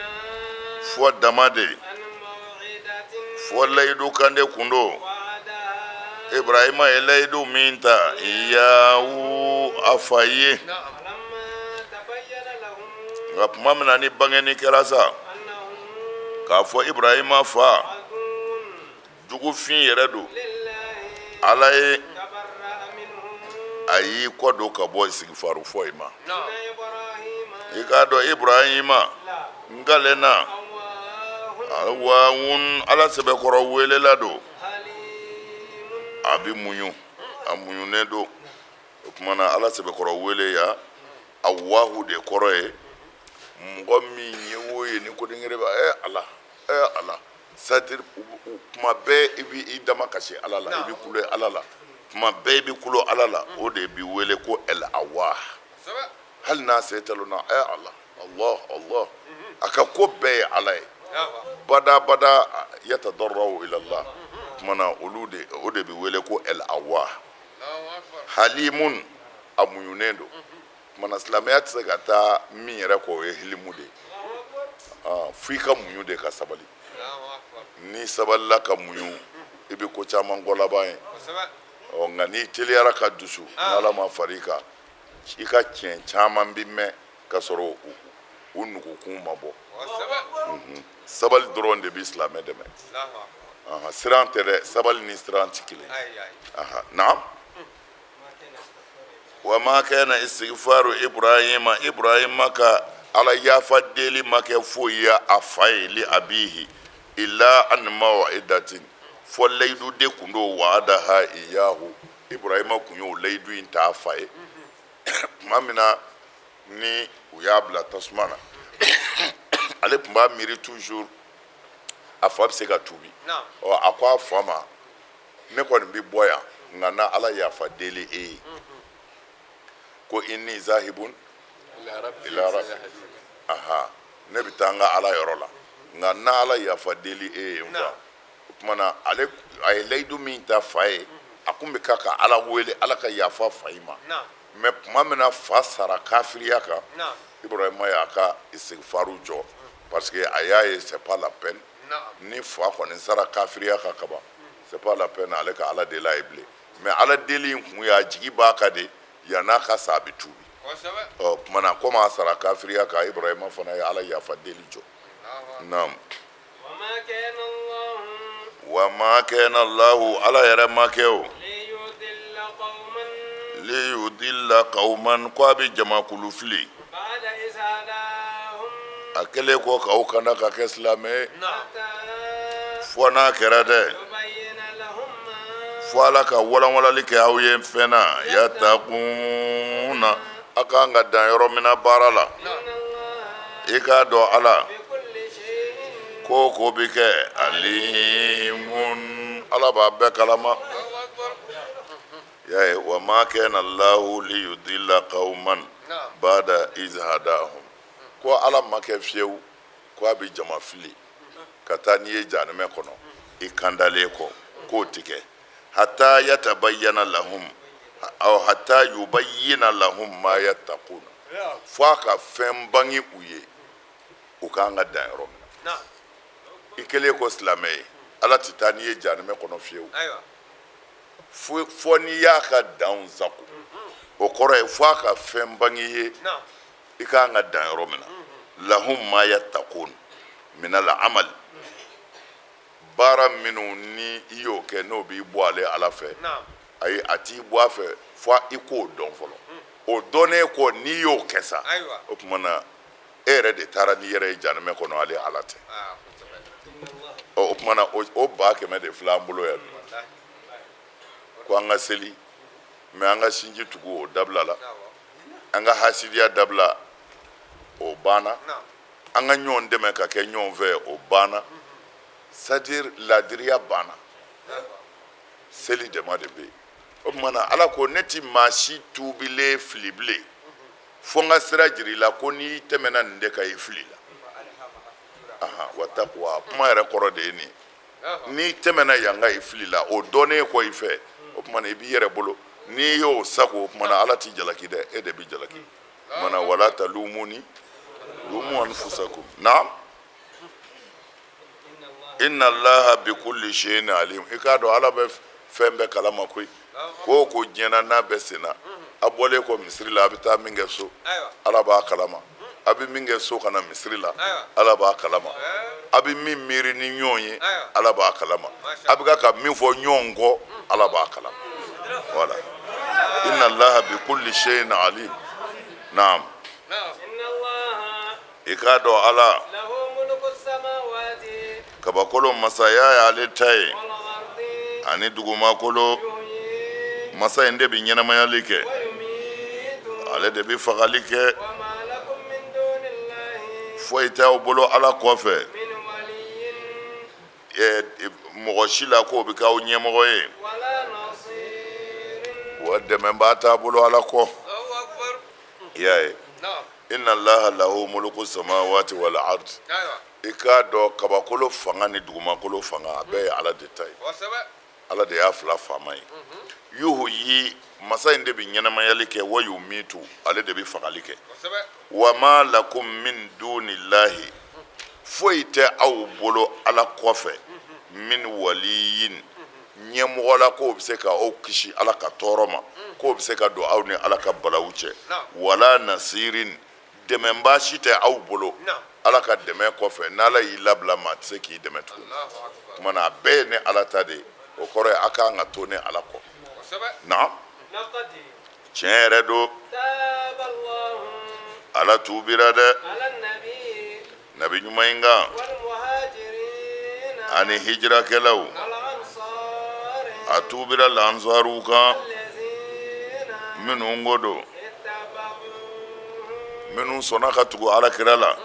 fɔ dama de عن موعدة fɔ layidu kan de kun don وعدها ibrahima ye layidu min ta yawu a fa ye فلما تبين لهم nka tuma min na ni bangeni kɛra sa أنهم k'a fɔ ibrahima fa عدو jugufin yɛrɛ don لله ala ye تبرأ منهم a y'i kɔ don ka bɔ sigifaru fɔ i ma إن إبراهيم i k'a dɔn ibrahima لا ngalena أواه awawun ala sɛbɛkɔrɔ welela don حليم a bi muɲu a muɲunen don o tuma na ala sɛbɛkɔrɔ wele ya awahu de kɔrɔ ye mɔgɔ min ye o ye ni kodengere ba ala c'est-à-dire tuma bɛɛ i bi i dama kasi ala la i bi kulo ala la tuma bɛɛ i bi kulo ala la o de bi wele ko el awah hali n'a se talona Allah a ka ko bɛɛ ye ala ye bada yatadarraw ila Allah tuma na o de bi wele ko el awah halimun a muɲunen don tuma na silamɛya tɛ se ka taa min yɛrɛ kɔ o ye hilimu de f'i ka muɲu de ka sabali ni sabalila ka muɲu i bɛ ko caman kɔ laban ye nka n'i teliyara ka dusu n'ala ma far'i kan i ka tiɲɛ caman bi mɛn ka sɔrɔ u nugukun ma bɔ sabali dɔrɔn de bɛ silamɛ dɛmɛ siran tɛ dɛ sabali ni siran tɛ kelen naam wa ma kana istighfaru ibrahima ka ala yafa deli ma kɛ foyi ye a fa ye li abihi illa an maw'idatin fo layidu de kun do wa'adaha iyahu ibrahima kun y'o layidu in ta fa ye tuma min na ni u y'a bila tasuma na ale tun b'a miiri toujours a fa bɛ se ka tuubi a ko a fa ma ne kɔni bɛ bɔ yan nka na ala yafa deli e ye ko inni zahibun ila rabbi ne bɛ taa n ka ala yɔrɔ la nka na ala yafa deli e ye n fa o tuma na a ye layidu min ta fa ye a kun bɛ ka ala wele ala ka yafa fa i ma mɛ tuma min na fa sara kafiriya kan ibrahima y'a ka istighfaru jɔ parce que a y'a ye c'est pas la peine ni fa kɔni sara kafiriya kan kaban c'est pas la peine ale ka ala deli a ye bilen mɛ ala deli in kun y'a jigi b'a kan de yan'a ka sa a bɛ tuubi tuma na komi a sara kafiriya kan ibrahima fana ye ala yafa deli jɔ naam wa ma kana Allahu ala yɛrɛ ma kɛ o liyudilla qauman ko a bɛ jamakulu fili a kɛlen ko k'aw kana ka kɛ silamɛ ye fo n'a kɛra dɛ fo ala ka walanwalali kɛ aw ye fɛn na yatakuna a kan ka dan yɔrɔ min na baara la i k'a dɔn ala ko ko bɛ kɛ alimun ala b'a bɛɛ kalama y'a ye wa ma kana Allahu liyudilla qauman ba'da iz hadahum ko ala ma kɛ fiyewu ko a bɛ jama fili ka taa n'i ye jahanɛmɛ kɔnɔ i kandalen kɔ k'o tɛ kɛ hatta yatabayyana lahum aw hatta yubayyina lahum ma yattaquna fo a ka fɛn bange u ye u k'an ka dan yɔrɔ min na i kɛlen ko silamɛ ye ala tɛ taa n'i ye jahanɛmɛ kɔnɔ fiyewu fo n'i y'a ka danw sago o kɔrɔ ye fo a ka fɛn bange ye i k'an ka dan yɔrɔ min na lahum ma yattaqun min al amal baara minnu ni i y'o kɛ n'o b'i bɔ ale ala fɛ ayi a t'i bɔ a fɛ fo i k'o dɔn fɔlɔ o dɔnnen kɔ n'i y'o kɛ sa o tuma na e yɛrɛ de taara n'i yɛrɛ ye jahanɛmɛ kɔnɔ ale ala tɛ o tuma na o ba kɛmɛ de filɛ an bolo yan ko an ka seli mɛ an ka sinji tugu o dabila la an ka hasidiya dabila o banna an ka ɲɔgɔn dɛmɛ ka kɛ ɲɔgɔn fɛ o banna c'est-à-dire ladiriya banna seli dama de bɛ yen o mana ala ko ne ti maa si tuubilen fili bilen fo n ka sira jira i la ko n'i tɛmɛna nin de kan i fili la wa taqwa kuma yɛrɛ kɔrɔ de ye nin n'i tɛmɛna yan kan i fili la o dɔnnen kɔ i fɛ o kumana i b'i yɛrɛ bolo n'i y'o sago o kumana ala ti jalaki dɛ e de bi jalaki o kumana wala talumuni lumu anfusakum naam inna allaha bikulli shay'in alim i k'a dɔn ala bɛ fɛn bɛɛ kalama koyi ko o ko diɲɛna n'a bɛ senna a bɔlen kɔ misiri la a bɛ taa min kɛ so ala b'a kalama a bɛ min kɛ so ka na misiri la ala b'a kalama a bɛ min miiri ni ɲɔgɔn ye ala b'a kalama a bɛ ka min fɔ ɲɔgɔn kɔ ala b'a kalama voilà inna allaha bikulli shay'in alim naam i k'a dɔn ala kabakolo masaya y'ale ta ye ani dugumakolo masa in de bɛ ɲɛnamayali kɛ ale de bɛ fagali kɛ foyi t'aw bolo ala kɔfɛ mɔgɔ si la k'o bɛ k'aw ɲɛmɔgɔ ye wa dɛmɛbaa t'a bolo ala kɔ i y'a ye inna allaha lahu mulku samawati wal ard i k'a dɔn kabakolo fanga ni dugumakolo fanga a bɛɛ ye ala de ta ye ala de y'a fila faama ye yuhyi masa in de bɛ ɲɛnamayali kɛ wa yumitu ale de bɛ fagali kɛ wa ma lakum min dunillahi foyi tɛ aw bolo ala kɔfɛ min waliyin ɲɛmɔgɔ la k'o bɛ se ka aw kisi ala ka tɔɔrɔ ma k'o bɛ se ka don aw ni ala ka balawu cɛ wala nasirin dɛmɛbaa si tɛ aw bolo ala ka dɛmɛ kɔfɛ n'ala y'i labila maa tɛ se k'i dɛmɛ tuguni o kumana a bɛɛ ye ni ala ta de ye o kɔrɔ ye a k'an ka to ni ala kɔ na tiɲɛ yɛrɛ don ala tuubira dɛ nabi ɲuman in kan ani hijirakɛlaw a tuubira lansariw kan minnu ko don minnu sɔnna ka tugu alakira la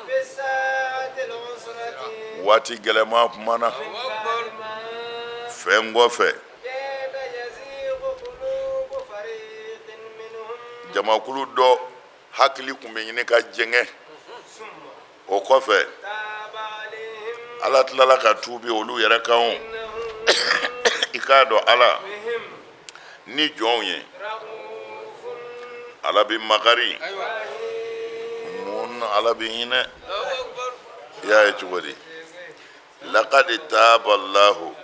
waati gɛlɛma tuma na fɛn kɔfɛ jamakulu dɔ hakili tun bɛ ɲini ka jɛngɛ o kɔfɛ ala tilala ka tuubi olu yɛrɛ kan i k'a dɔn ala ni jɔnw ye ala bɛ makari mun ala bɛ hinɛ i y'a ye cogo di laqad taaba allahu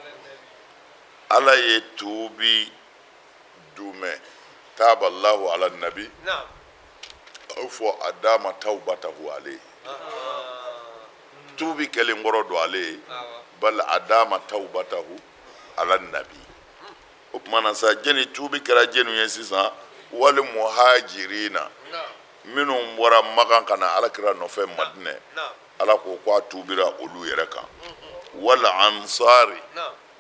ala ye tuubi dumɛ taaba allahu ala nabi aw fɔ a d'a ma tawbatahu ale tuubi kɛlen kɔrɔ don ale ye bali a d'a ma tawbatahu ala nabi o tuma na sa jɛni tuubi kɛra jɛniw ye sisan wali muhajirina minnu bɔra makan ka na alakira nɔfɛ madinɛ ala ko k'a tuubira olu yɛrɛ kan wala ansari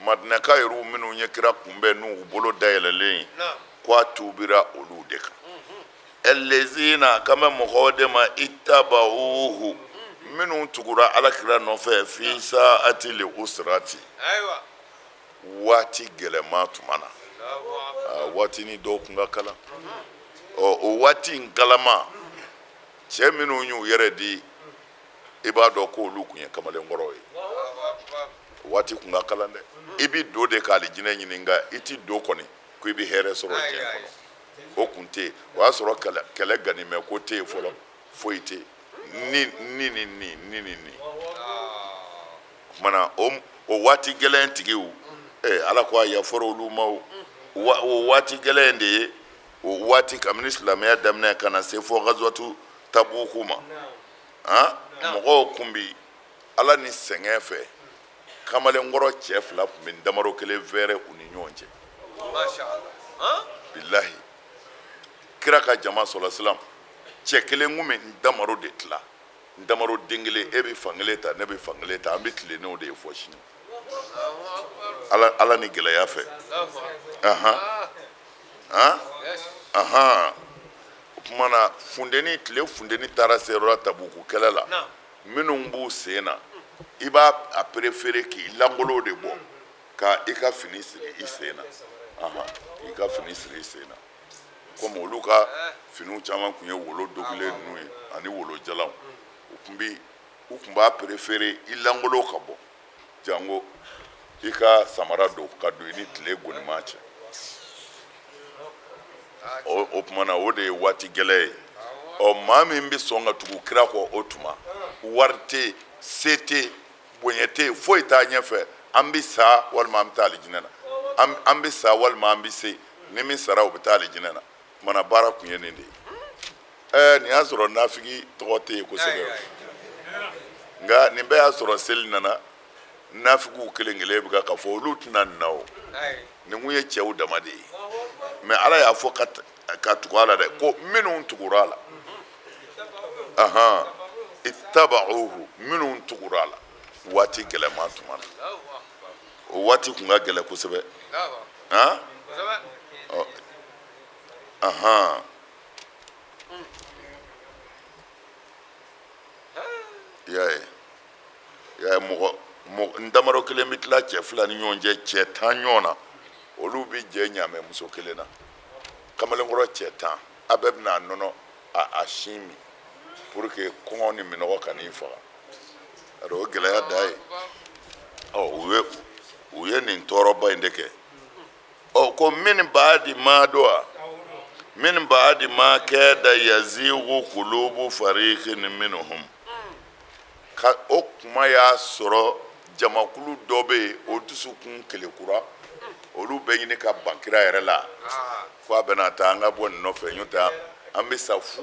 madinɛka yɛrɛw minnu ye kira kunbɛn n'u bolo dayɛlɛlen k'a tuubira olu de kan elezina kama mɔgɔw de ma itabauhu minnu tugura alakira nɔfɛ fi saati li usrati waati gɛlɛma tuma na waati ni dɔw kun ka kalan o waati in kalama cɛ minnu y'u yɛrɛ di i b'a dɔn ko olu kun ye kamalenkɔrɔ ye waati kun ka kalan dɛ i bi do de k'ale jinɛ ɲini nka i ti do kɔni ko i bi hɛrɛ sɔrɔ diɲɛ kɔnɔ o kun tɛ yen o y'a sɔrɔ kɛlɛ ganimɛ ko tɛ yen fɔlɔ foyi tɛ yen ni o kumana o waati gɛlɛn tigiw ala ko a yafara olu ma o waati gɛlɛn de ye o waati kabini silamɛya daminɛ ka na se fɔ gazwatu tabuku ma mɔgɔw kun bi ala ni sɛgɛn fɛ kamalenkɔrɔ cɛ fila kun bɛ damaro kelen fɛrɛ u ni ɲɔgɔn cɛ bilahi kira ka jama sɔrɔ silam cɛ kelen kun bɛ damaro de tila damaro den kelen e bɛ fan kelen ta ne bɛ fan kelen ta an bɛ tilennenw de ye fɔ sini ala ni gɛlɛya fɛ o tuma na funteni tile funteni taara se yɔrɔ la tabuku kɛlɛ la minnu b'u sen na i b'a a préféré k'i langolo de bɔ ka i ka fini siri i sen na i ka fini siri i sen na komi olu ka finiw caman tun ye wolo dogilen ninnu ye ani wolo jalanw u tun b'a préféré i langolo ka bɔ jango i ka samara don ka don i ni tile gonima cɛ o tuma na o de ye waati gɛlɛ ye maa min bɛ sɔn ka tugu kira kɔ o tuma wari tɛ se tɛ bonya tɛ foyi t'a ɲɛfɛ an bɛ sa walima an bɛ taa alijinɛ na an bɛ sa walima an bɛ se ni min sara o bɛ taa alijinɛ na mana baara kun ye nin de ye nin y'a sɔrɔ nafigi tɔgɔ tɛ yen kosɛbɛ nka nin bɛɛ y'a sɔrɔ seli nana nafigiw kelen kelen bɛ ka fɔ olu tɛna nin na o nin kun ye cɛw dama de ye mɛ ala y'a fɔ ka tugu a la dɛ ko minnu tugura a la ittaba'uhu minnu tugura a la waati gɛlɛman tuma na o waati kun ka gɛlɛ kosɛbɛ i y'a ye n damadɔ kelen bɛ tila cɛ fila ni ɲɔgɔn cɛ cɛ 10 ɲɔgɔn na olu bɛ jɛ ɲaamɛ muso kelen na kamalenkɔrɔ cɛ 10 a bɛɛ bɛna nɔnɔ a sin min pour que kɔngɔ ni minɔgɔ ka n'i faga o gɛlɛya da ye u ye nin tɔɔrɔba in de kɛ ko min ba'di ma do a min ba'di ma kada yazigu qulubu fariqin minhum o kuma y'a sɔrɔ jamakulu dɔ bɛ yen o dusukun kelekura olu bɛ ɲini ka ban kira yɛrɛ la ko a bɛna taa an ka bɔ nin nɔfɛ n'o tɛ an bɛ sa fu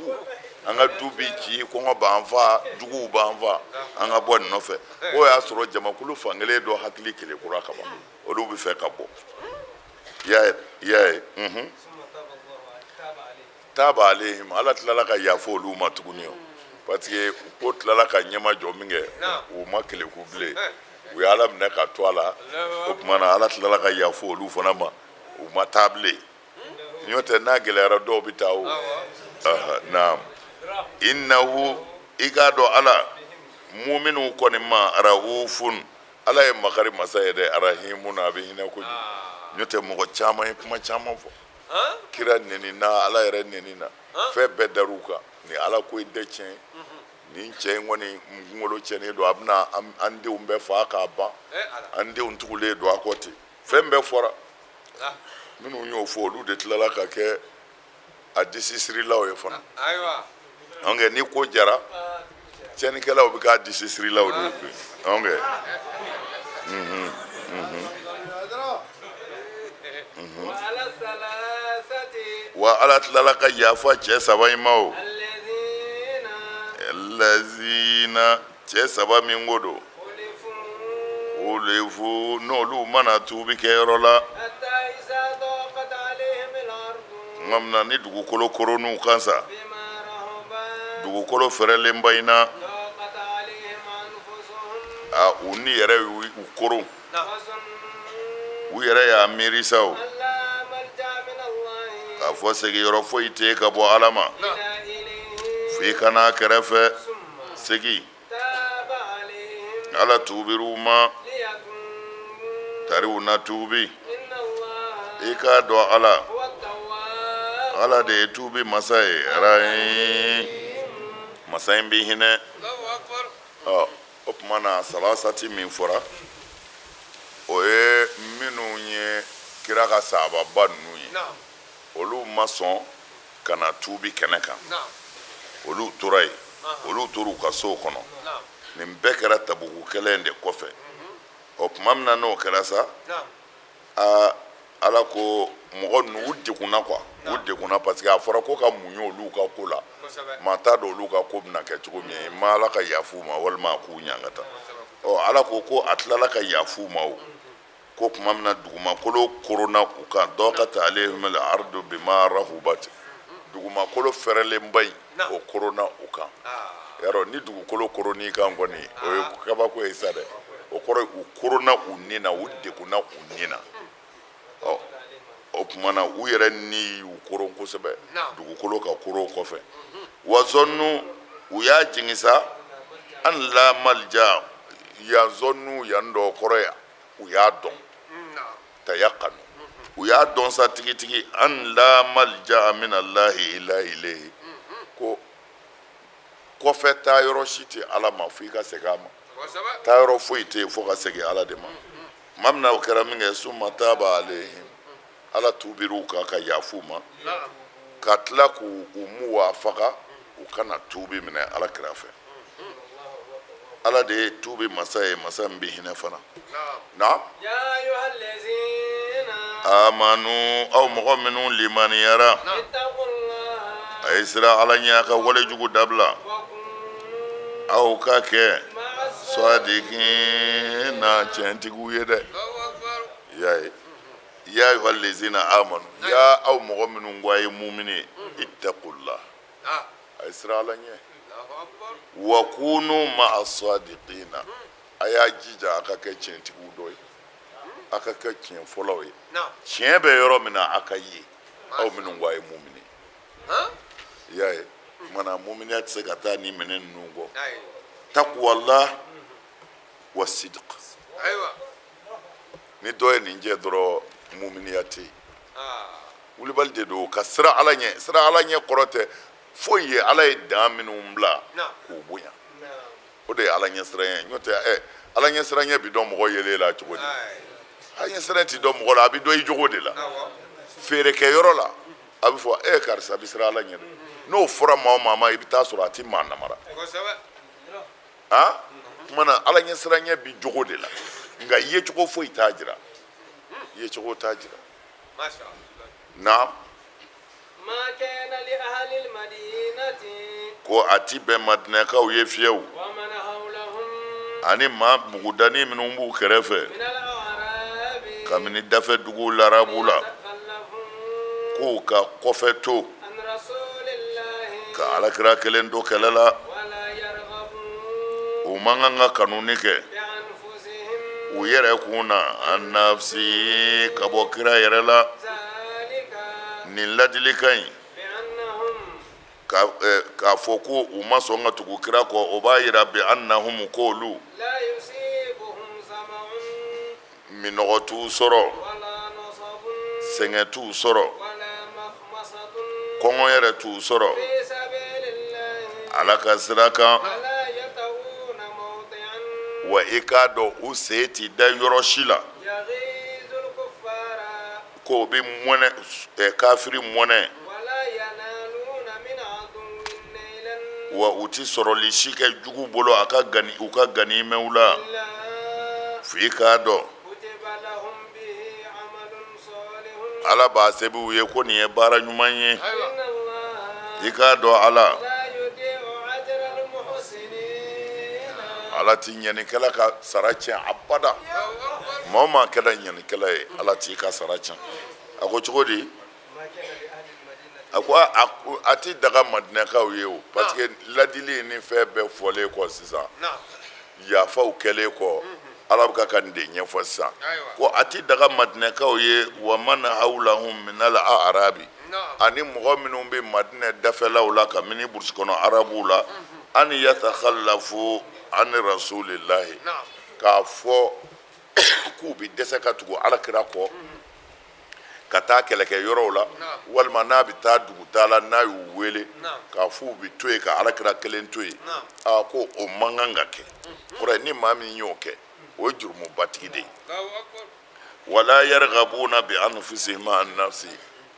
an ka du bɛ ci kɔngɔ b'an fa juguw b'an fa an ka bɔ nin nɔfɛ o y'a sɔrɔ jamakulu fankelen dɔ hakili kelekura ka ban olu bɛ fɛ ka bɔ i y'a ye taaba alehim ala tilala ka yafa olu ma tuguni o parce que ko tilala ka ɲɛmajɔ min kɛ u ma keleku bilen u ye ala minɛ ka to a la o tuma na ala tilala ka yafa olu fana ma u ma taa bilen n'o tɛ n'a gɛlɛyara dɔw bɛ taa o naam innahu i k'a dɔn ala muminw kɔni ma arahufun ala ye makari masa ye dɛ arahimun a bɛ hinɛ kojugu n'o tɛ mɔgɔ caman ye kuma caman fɔ kira neni na ala yɛrɛ neni na fɛn bɛɛ dar'u kan ni ala ko in tɛ tiɲɛ nin cɛ in kɔni kunkolo tiɲɛnen don a bɛna an denw bɛɛ faga k'a ban an denw tugulen don a kɔ ten fɛn bɛɛ fɔra minnu y'o fɔ olu de tilala ka kɛ a disi sirilaw ye fana nka ni ko jara tiɲɛnikɛlaw bɛ k'a disi sirilaw de ye wa ala tilala ka yafa cɛ saba in ma o lazina cɛ saba min ko don ulifu n'olu mana tuubi kɛ yɔrɔ la tuma min na ni dugukolo koronn'u kan sa dugukolo fɛrɛlenba in na u ni yɛrɛ y'u koron u yɛrɛ y'a miiri sa o k'a fɔ segiyɔrɔ foyi tɛ ka bɔ ala ma f'i ka n'a kɛrɛfɛ segi ala tuubir'u ma tariw na tuubi i k'a dɔn ala de ye tuubi masa ye rahim masa in bɛ hinɛ o tuma na salasati min fɔra o ye minnu ye kira ka sahababa ninnu ye olu ma sɔn ka na tuubi kɛnɛ kan olu tora yen olu tor'u ka sow kɔnɔ nin bɛɛ kɛra tabuku kɛlɛ in de kɔfɛ o tuma min na n'o kɛra sa ala ko mɔgɔ ninnu u degunna u degunna parce que a fɔra ko ka muɲu olu ka ko la maa t'a dɔn olu ka ko bɛna kɛ cogo min ye ma ala ka yafu ma walima a k'u ɲangata ala ko a tilala ka yafu ma o ko tuma min na dugumakolo koronna u kan dɔw ka taa alehim al-ardu bima rahubat dugumakolo fɛrɛlenba in o koronna u kan yarɔ ni dugukolo koronn'i kan kɔni o ye kabako ye sa dɛ o kɔrɔ u koronna u nin na u degunna u nin na o tuma na u yɛrɛ ni y'u koron kosɛbɛ dugukolo ka koron kɔfɛ wa zɔnnu u y'a jigin sa an la malja yan zɔnnu yan dɔ kɔrɔ yan u y'a dɔn tayakanu u y'a dɔn sa tigitigi an la malja min allahi illa ilayhi ko kɔfɛ taa yɔrɔ si tɛ ala ma fo i ka segin a ma taa yɔrɔ foyi tɛ yen fo ka segin ala de ma tuma min na o kɛra min kɛ summa taaba alayhim ala tuubir'u kan ka yafu ma ka tila k'u muwafaga u kana tuubi minɛ ala kira fɛ ala de ye tuubi masa ye masa min bɛ hinɛ fana na يا أيها الذين amanu aw mɔgɔ minnu limaniyara اتقوا الله a ye sira ala ɲɛ a ka walejugu dabila وكونوا aw ka kɛ مع sadiqin na tiɲɛtigiw ye dɛ y'a ye ya ayyuhal lezina amanu ya aw mɔgɔ minnu ko a ye mumini ye ittaqullah a ye sira ala ɲɛ wa kunu ma'a sadiqina a y'a jija a ka kɛ tiɲɛtigiw dɔ ye a ka kɛ tiɲɛ fɔlɔw ye tiɲɛ bɛ yɔrɔ min na a ka ye aw minnu ko a ye mumini ye y'a ye mana muminiya tɛ se ka taa ni minɛn ninnu kɔ taqwallah wa sidq ni dɔ ye nin jɛ dɔrɔn muminiya tɛ yen wulibali de don ka sira ala ɲɛ kɔrɔ tɛ foyi ye ala ye dan minnu bila k'u bonya o de ye ala ɲɛ siran ɲɛ n'o tɛ ala ɲɛ siran ɲɛ bi dɔn mɔgɔ yelen la cogo di ala ɲɛ siran tɛ dɔn mɔgɔ la a bɛ dɔn i jogo de la feerekɛyɔrɔ la a bɛ fɔ karisa bɛ siran ala ɲɛ dɛ n'o fɔra maa o maa ma i bɛ taa sɔrɔ a tɛ maa namara tuma na ala ɲɛ siran ɲɛ bi jogo de la nka yecogo foyi t'a jira yecogo t'a jira na ما كان لأهل المدينة ko a ti bɛn madinɛkaw ye fiyewu ومن حولهم ani maa bugudani minnu b'u kɛrɛfɛ من الأعراب kabini dafe dugu larabu la يتخلفون k'u ka kɔfɛ to عن رسول الله ka alakira kelen to kɛlɛ la ولا يرغبون u man kan ka kanuni kɛ بأنفسهم u yɛrɛ kun na an nafsi ka bɔ kira yɛrɛ la ذلك nin ladilikan in بأنهم k'a fɔ ko u ma sɔn ka tugu kira kɔ o b'a yira bi annahum k'olu لا يصيبهم ظمأ minɔgɔ t'u sɔrɔ ولا نصب sɛgɛn t'u sɔrɔ ولا مخمصة kɔngɔ yɛrɛ t'u sɔrɔ في سبيل الله ala ka sira kan ولا يطؤون موطئا wa i k'a dɔn u sen t'i da yɔrɔ si la يغيظ الكفار ko o bɛ mɔnɛ kafiri mɔnɛ ولا ينالون من عدو نيلا wa u ti sɔrɔli si kɛ jugu bolo u ka ganimɛw la إلا f'i k'a dɔn كتب لهم به عمل صالح ala b'a sɛbɛn u ye ko nin ye baara ɲuman ye إن الله i k'a dɔn ala لا يضيع أجر المحسنين ala ti ɲɛnikɛla ka sara tiɲɛ abada maa o maa kɛra ɲɛnikɛla ye ala t'i ka sara tiɲɛ a ko cogo di a ko a ti daga madinɛkaw ye o parce que ladili ni fɛn bɛɛ fɔlen kɔ sisan yafaw kɛlen kɔ ala bɛ ka nin de ɲɛfɔ sisan ko a ti daga madinɛkaw ye wa man hawlahum min al a'rabi ani mɔgɔ minnu bɛ madinɛ dafɛlaw la kabini burusi kɔnɔ arabuw la an yatakhallafu an rasulillahi k'a fɔ k'u bɛ dɛsɛ ka tugu alakira kɔ ka taa kɛlɛkɛ yɔrɔw la walima n'a bɛ taa dugutaa la n'a y'u wele k'a fɔ u bɛ to yen ka alakira kelen to yen ko o man kan ka kɛ kɔrɔ ni maa min y'o kɛ o ye jurumubatigi de ye wala yarghabuna bi anfusihim an nafsi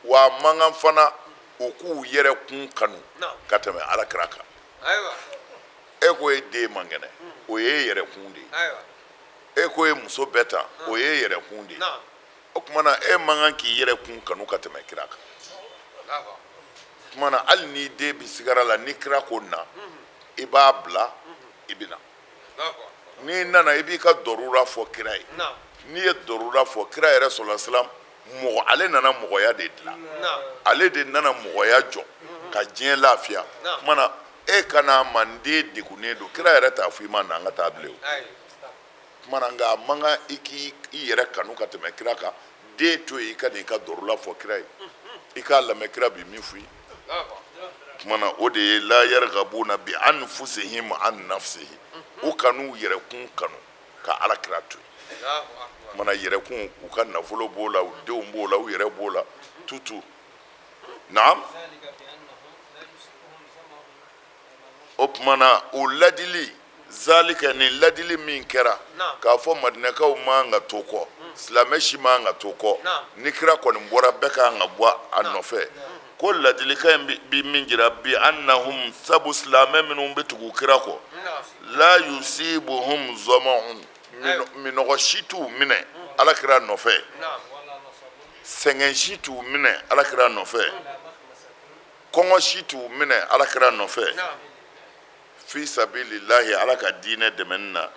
wa man kan fana u k'u yɛrɛ kun kanu ka tɛmɛ alakira kan e ko e den man kɛnɛ o ye yɛrɛ kun de ye e ko e muso bɛɛ ta o ye yɛrɛ kun de ye o tuma na e man kan k'i yɛrɛ kun kanu ka tɛmɛ kira kan o tuma na hali ni den bi sigara la ni kira ko na i b'a bila i bɛ na n'i nana i b'i ka dɔrura fɔ kira ye n'i ye dɔrura fɔ kira yɛrɛ sɔlɔ silam mɔgɔ ale nana mɔgɔya de dilan ale de nana mɔgɔya jɔ ka diɲɛ lafiya o tuma na e kana manden degunnen don kira yɛrɛ t'a fɔ i ma na an ka taa bilen o tuma na nka a man kan i k'i yɛrɛ kanu ka tɛmɛ kira kan den to yen i ka n'i ka dɔrɔla fɔ kira ye i k'a lamɛn kira bi min f'i ye o tuma na o de ye la yarghabuna bi anfusihim an nafsihi u kanu yɛrɛ kun kanu ka alakira to yen mana yɛrɛkun u ka nafolo b'o la u denw b'o la u yɛrɛ b'o la tutu naam o tumana o ladili zalika ni ladili min kɛra k'a fɔ madinakaw man ka to kɔ silamɛ si man ka to kɔ ni kira kɔni bɔra bɛɛ kan ka bɔ a nɔfɛ ko ladilikan bi min jira bi annahum sabu silamɛ minnu bɛ tugu kira kɔ la yusibuhum zama'un minɔgɔ si t'u minɛ alakira nɔfɛ sɛgɛn si t'u minɛ alakira nɔfɛ kɔngɔ si t'u minɛ alakira nɔfɛ fi sabilillahi ala ka diinɛ dɛmɛni na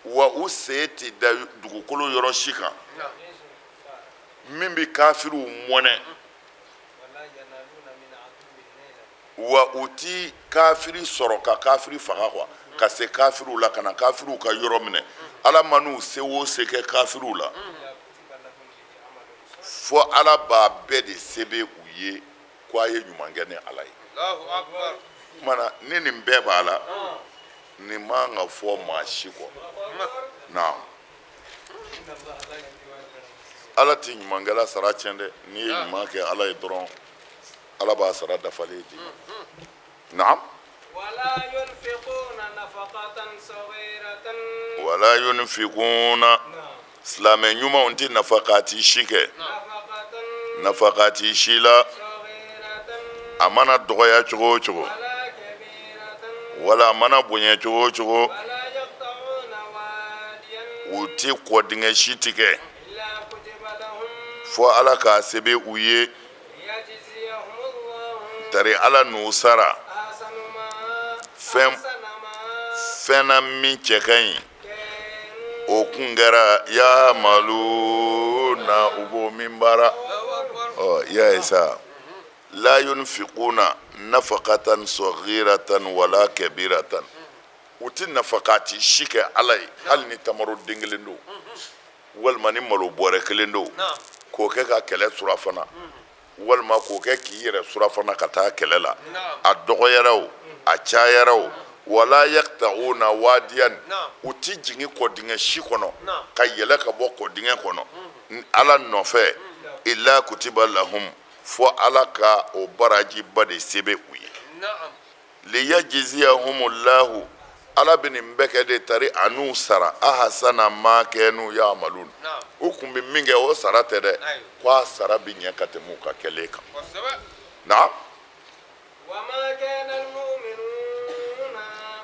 wa u sen tɛ da dugukolo yɔrɔ si kan min bɛ kafiriw mɔnɛ wa u ti kafiri sɔrɔ ka kafiri faga quoi ka se kafiriw la ka na kafiriw ka yɔrɔ minɛ ala man'u se o se kɛ kafiriw la fo ala b'a bɛɛ de sebe u ye ko a ye ɲuman kɛ ni ala ye kumana ni nin bɛɛ b'a la nin man ka fɔ maa si kɔ naam ala tɛ ɲumankɛla sara tiɲɛ dɛ n'i ye ɲuman kɛ ala ye dɔrɔn ala b'a sara dafalen di naam ولا ينفقون نفقة صغيرة wala yunfikuna silamɛ ɲumanw tɛ nafakati si kɛ nafakati si la a mana dɔgɔya cogo o cogo ولا كبيرة wala a mana bonya cogo o cogo ولا يقطعون واديا u tɛ kɔdingɛ si tigɛ إلا كتب لهم fo ala k'a sebe u ye ليجزيهم الله tari ala n'u sara أحسن ما fɛn na min cɛ ka ɲi o kun kɛra ya malu na u b'o min baara ya ye sa la yunfiquna nafaqatan saghiratan wala kabiratan u tɛ nafakati si kɛ ala ye hali ni tamaro den kelen don walima ni malo bɔrɛ kelen don k'o kɛ ka kɛlɛ surafana walima k'o kɛ k'i yɛrɛ surafana ka taa kɛlɛ la a dɔgɔyara o a cayara o wala yaqta'una wadiyan u ti jigin kɔdingɛ si kɔnɔ ka yɛlɛ ka bɔ kɔdingɛ kɔnɔ ala nɔfɛ illa kutiba lahum fo ala ka o baraji ba de sebe u ye liyajziyahumullahu ala bɛ nin bɛɛ kɛ de tari an'u sara ahasana ma kɛnu ya'malun u kun bɛ min kɛ o sara tɛ dɛ ko a sara bɛ ɲɛ ka tɛmɛ u ka kɛlen kan na وما كان المؤمنون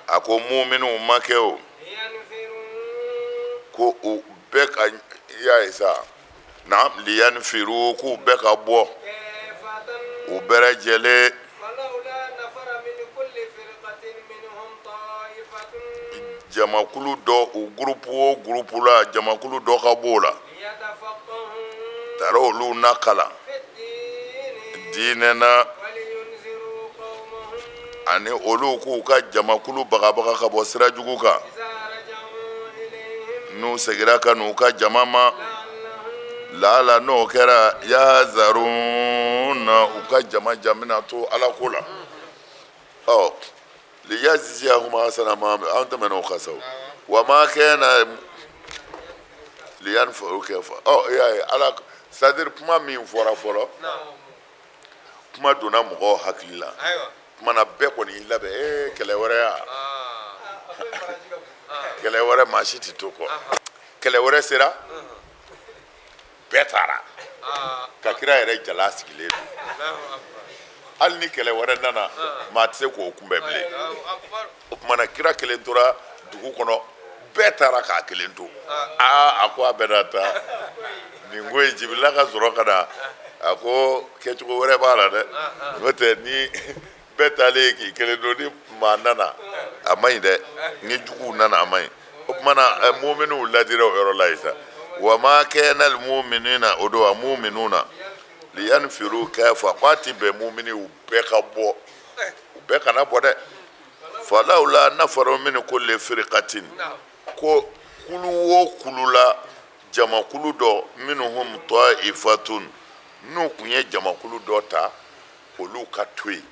a ko mu'minu ma kɛ o لينفروا ko u bɛɛ ka y'a ye sa na liyanfiru k'u bɛɛ ka bɔ كافة u bɛɛ lajɛlen فلولا نفر من كل فرقة منهم طائفة jamakulu dɔ u gurupu o gurupu la jamakulu dɔ ka b'o la يتفقهون taara olu na kalan في الدين diinɛ na ولينذروا قومهم ani olu k'u ka jamakulu bagabaga ka bɔ sira jugu kan إذا رجعوا إليهم n'u segira ka n'u ka jama ma لعلهم laala n'o kɛra yazaruna u ka jama jamina to ala ko la ɔ liyajziyahum ahsana ma an tɛmɛna o kan sa o wa ma kana liyanfiru kayfa ɔ y'a ye ala c'est-à-dire kuma min fɔra fɔlɔ kuma donna mɔgɔw hakili la kuma na bɛɛ kɔni y'i labɛn kɛlɛ wɛrɛ ya kɛlɛ wɛrɛ maa si tɛ to kɔ kɛlɛ wɛrɛ sera bɛɛ taara ka kira yɛrɛ jala sigilen don hali ni kɛlɛ wɛrɛ nana maa tɛ se k'o kunbɛn bilen o tumana kira kelen tora dugu kɔnɔ bɛɛ taara k'a kelen to a ko a bɛɛ na taa nin ko in jibirila ka sɔrɔ ka na a ko kɛcogo wɛrɛ b'a la dɛ n'o tɛ ni bɛɛ taalen k'i kelen to ni maa nana a man ɲi dɛ ni juguw nana a man ɲi o tumana mu'miniw ladira o yɔrɔ la yen sa wa ma kana al mu'minina o don a mu'minuna liyanfiru kayfa ko a ti bɛn mu'miniw bɛɛ ka bɔ u bɛɛ kana bɔ dɛ falawla nafaru min kulli firqatin ko kulu o kulu la jamakulu dɔ minhum ta'ifatun n'u kun ye jamakulu dɔ ta olu ka to yen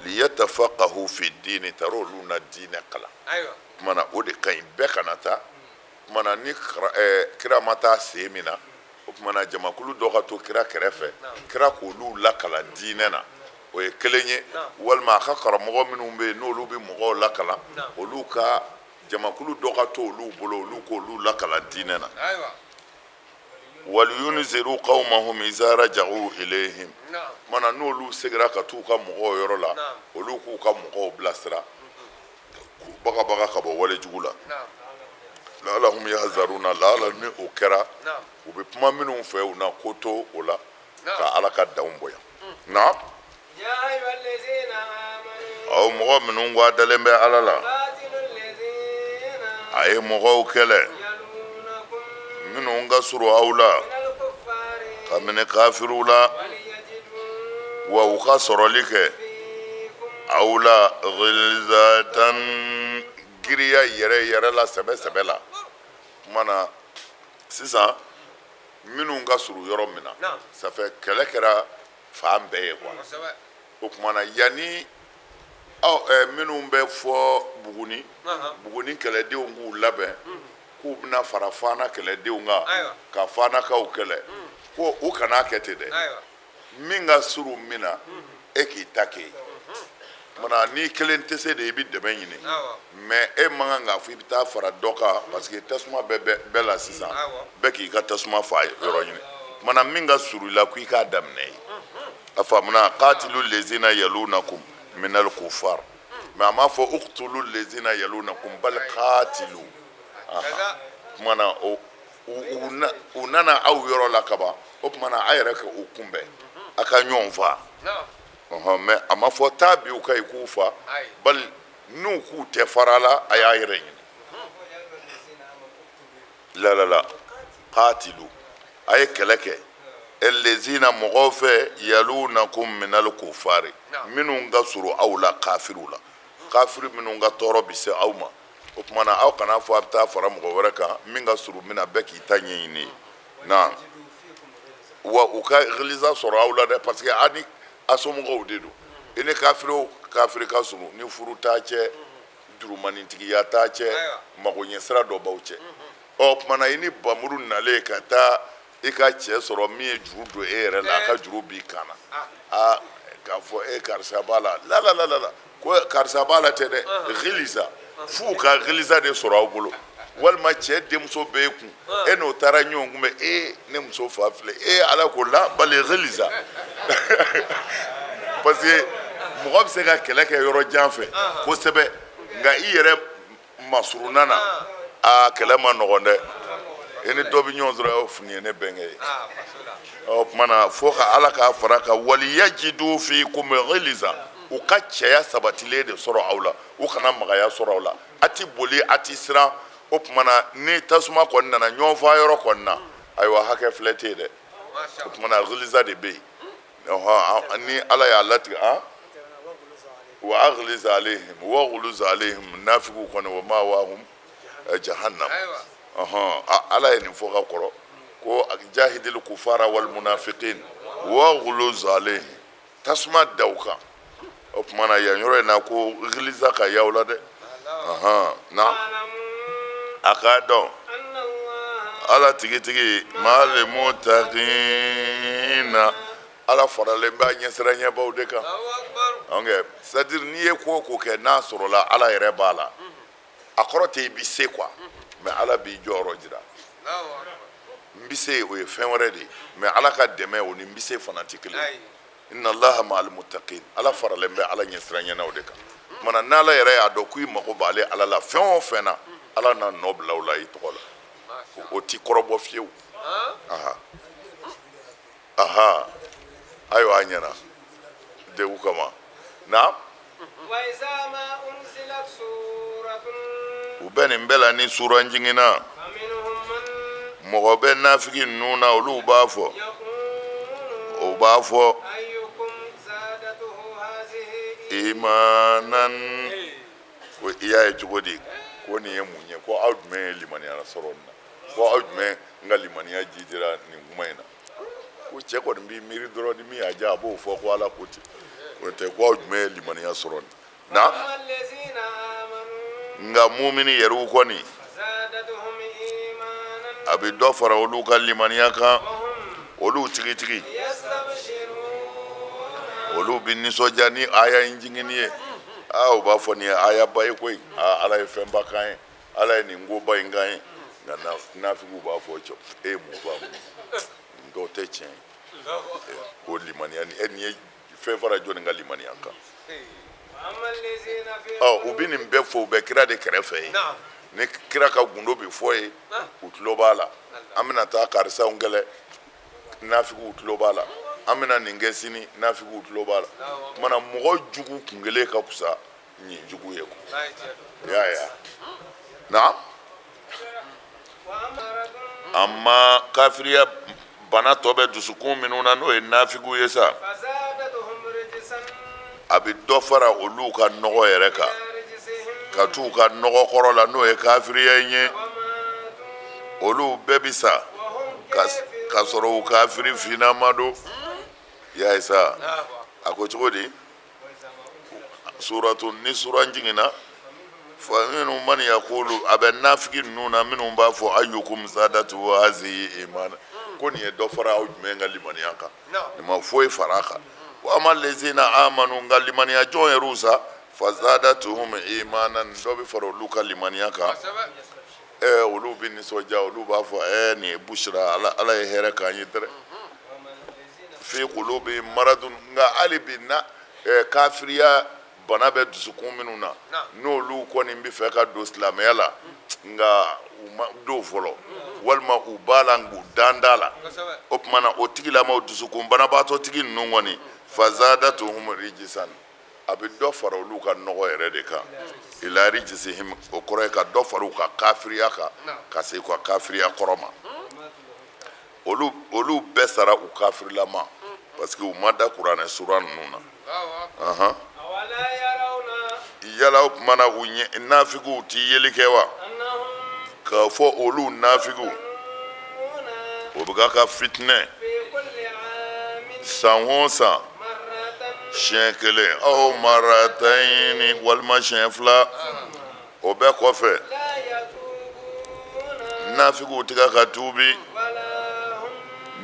liyatafaqahu fi diini taara olu na diinɛ kalan kumana o de ka ɲi bɛɛ kana taa kumana ni kira ma taa se min na o kumana jamakulu dɔ ka to kira kɛrɛfɛ kira k'olu lakala diinɛ na o ye kelen ye walima a ka karamɔgɔ minnu bɛ yen n'olu bɛ mɔgɔw lakala olu ka jamakulu dɔ ka to olu bolo olu k'olu lakala diinɛ na waliyunziru qawmahum iza raja'u ilayhim mana n'olu segira ka t'u ka mɔgɔw yɔrɔ la olu k'u ka mɔgɔw bilasira k'u bagabaga ka bɔ walejugu la la'allahum yahzaruna la'alla ni o kɛra u bɛ kuma minnu fɛ u na ko to o la ka ala ka danw bonya na aw mɔgɔ minnu wadalen bɛ ala la a ye mɔgɔw kɛlɛ minnu ka surun aw la ka minɛ kafiruw la wa u ka sɔrɔli kɛ aw la ghilzatan giriya yɛrɛ la sɛbɛ la mana sisan minnu ka surun yɔrɔ min na safɛ kɛlɛ kɛra fan bɛɛ ye quoi o kumana yanni minnu bɛ fɔ Buguni kɛlɛdenw k'u labɛn k'u bɛna fara Fana kɛlɛdenw kan ka Fanakaw kɛlɛ ko u kana kɛ ten dɛ min ka surun min na e k'i ta kɛ mana ni kelen tɛ se de i bɛ dɛmɛ ɲini mais e man kan k'a fɔ i bɛ taa fara dɔ kan parce que tasuma bɛ bɛɛ la sisan bɛɛ k'i ka tasuma fa yɔrɔ ɲini mana min ka surun i la ko i k'a daminɛ yen a faamuna qatilu lezina yalunakum minal kufar mais a m'a fɔ uqtulu lezina yalunakum bal qatilu kumana u nana aw yɔrɔ la kaban o kumana a yɛrɛ ka u kunbɛn a ka ɲɔgɔn fa mais a ma fɔ taa bi u ka k'u fa bali n'u k'u tɛ fara la a y'a yɛrɛ ɲini la qatilu a ye kɛlɛ kɛ lezina mɔgɔw fɛ yalunakum minal kufari minnu ka surun aw la kafiru la kafiri minnu ka tɔɔrɔ bi se aw ma o kumana aw kana fɔ a bɛ taa fara mɔgɔ wɛrɛ kan min ka surun min na bɛɛ k'i ta ɲɛɲini na wa u ka ghiliza sɔrɔ aw la dɛ parce que a ni a somɔgɔw de don i ni kafiri ka surun ni furu t'a cɛ jurumanintigiya t'a cɛ magoɲɛsira dɔ b'aw cɛ o kumana i ni bamuru nalen ka taa i ka cɛ sɔrɔ min ye juru don e yɛrɛ la a ka juru b'i kan na k'a fɔ karisa b'a la la ko karisa b'a la tɛ dɛ ghiliza f'u ka ghiliza de sɔrɔ aw bolo walima cɛ denmuso bɛ e kun e n'o taara ɲɔgɔn kun bɛ ne muso fa filɛ ala ko la bali ghiliza parce que mɔgɔ bɛ se ka kɛlɛ kɛ yɔrɔ jan fɛ kosɛbɛ nka i yɛrɛ masuruna na kɛlɛ ma nɔgɔn dɛ e ni dɔ bɛ ɲɔgɔn sɔrɔ y'o fini ye ne bɛnkɛ ye o kumana fo ka ala k'a fara ka waliyajidu fiikum ghiliza u ka cɛya sabatilen de sɔrɔ aw la u kana magaya sɔrɔ aw la a ti boli a ti siran o kumana ni tasuma kɔni nana ɲɔgɔn fa yɔrɔ kɔni na ayiwa hakɛ filɛ tɛ yen dɛ o kumana ghiliza de bɛ yen ni ala y'a latigɛ wa aghliza alehim wa ghuluza alehim nafigu kɔni wa ma'wahum jahannam ala ye nin fɔ ka kɔrɔ ko jahidil kufara wal munafiqin wa ghuluza alehim tasuma da u kan o kumana yan yɔrɔ in na ko ghiliza ka y'aw la dɛ na a k'a dɔn ala tigitigi ma'al muttaqina ala faralen bɛ a ɲɛsiranɲɛbaw de kan c'est à dire n'i ye ko o ko kɛ n'a sɔrɔla ala yɛrɛ b'a la a kɔrɔ tɛ i bi se quoi mais ala b'i jɔyɔrɔ jira n bi se o ye fɛn wɛrɛ de ye mais ala ka dɛmɛ o ni n bi se fana tɛ kelen inna allaha ma'al muttaqin ala faralen bɛ ala ɲɛsiranɲɛnaw de kan mana n'ala yɛrɛ y'a dɔn k'i mago b'ale ala la fɛn o fɛn na ala na nɔ bila o la i tɔgɔ la o ti kɔrɔbɔ fiyewu ayiwa a ɲɛna degun kama na u bɛ nin bɛɛ la ni sura jiginna mɔgɔ bɛ nafigi ninnu na olu b'a fɔ imanan ko i y'a ye cogo di ko nin ye mun ye ko aw jumɛn ye limaniya sɔrɔ nin na ko aw jumɛn n ka limaniya jidira nin kuma in na ko cɛ kɔni b'i miiri dɔrɔn ni min y'a diya a b'o fɔ ko ala ko ten o tɛ ko aw jumɛn ye limaniya sɔrɔ nin na nka mumini yɛrɛw kɔni a bɛ dɔ fara olu ka limaniya kan olu tigitigi olu bɛ nisɔndiya ni aya in jigini ye u b'a fɔ nin ye aya ba ye koyi ala ye fɛnba k'an ye ala ye nin koba in k'an ye nka nafigiw b'a fɔ cɔ mun b'a mun dɔw tɛ tiɲɛ ye o limaniya nin ye fɛn fara jɔnni ka limaniya kan u bɛ nin bɛɛ fɔ u bɛ kira de kɛrɛfɛ ye ni kira ka gundo bɛ fɔ ye u tulo b'a la an bɛna taa karisaw kɛlɛ nafigiw tulo b'a la an bɛna nin kɛ sini nafigiw tulo b'a la mana mɔgɔ jugu kun kelen ka fisa nin jugu ye ya na amma kafiriya bana tɔ bɛ dusukun minnu na n'o ye nafigiw ye sa a bɛ dɔ fara olu ka nɔgɔ yɛrɛ kan ka t'u ka nɔgɔ kɔrɔ la n'o ye kafiriya in ye olu bɛɛ bi sa ka sɔrɔ u kafiri finama don ya sa a ko cogo di ni sura jiginna fa minnu man yaqulu a bɛ nafigi ninnu na minnu b'a fɔ ayyukum zadatu hazihi imana ko nin ye dɔ fara aw jumɛn ka limaniya kan nin ma foyi fara a kan wa amma lezina amanu nka limaniya jɔn yɛrɛw sa fa zadatuhum imanan dɔ bɛ fara olu ka limaniya kan olu bɛ nisɔndiya olu b'a fɔ nin ye bushra ala ye hɛrɛ k'an ye dɛrɛ fi qulubi maradun nka hali bi na kafiriya bana bɛ dusukun minnu na n'olu kɔni bɛ fɛ ka don silamɛya la nka u ma don fɔlɔ walima u b'a la nk'u danda la o tuma na o tigilama o dusukun banabaatɔ tigi ninnu kɔni fazadatuhum rijisan a bɛ dɔ fara olu ka nɔgɔ yɛrɛ de kan ila rijisihim o kɔrɔ ye ka dɔ fara u ka kafiriya kan ka se u ka kafiriya kɔrɔ ma olu bɛɛ sara u kafirilama parce que u ma da kuranɛ sura ninnu na yala o tuma na nafigiw ti yeli kɛ wa k'a fɔ olu nafigiw o bɛ ka fitinɛ san o san siɲɛ kelen aw maratayini walima siɲɛ fila o bɛɛ kɔfɛ nafigiw tɛ ka tuubi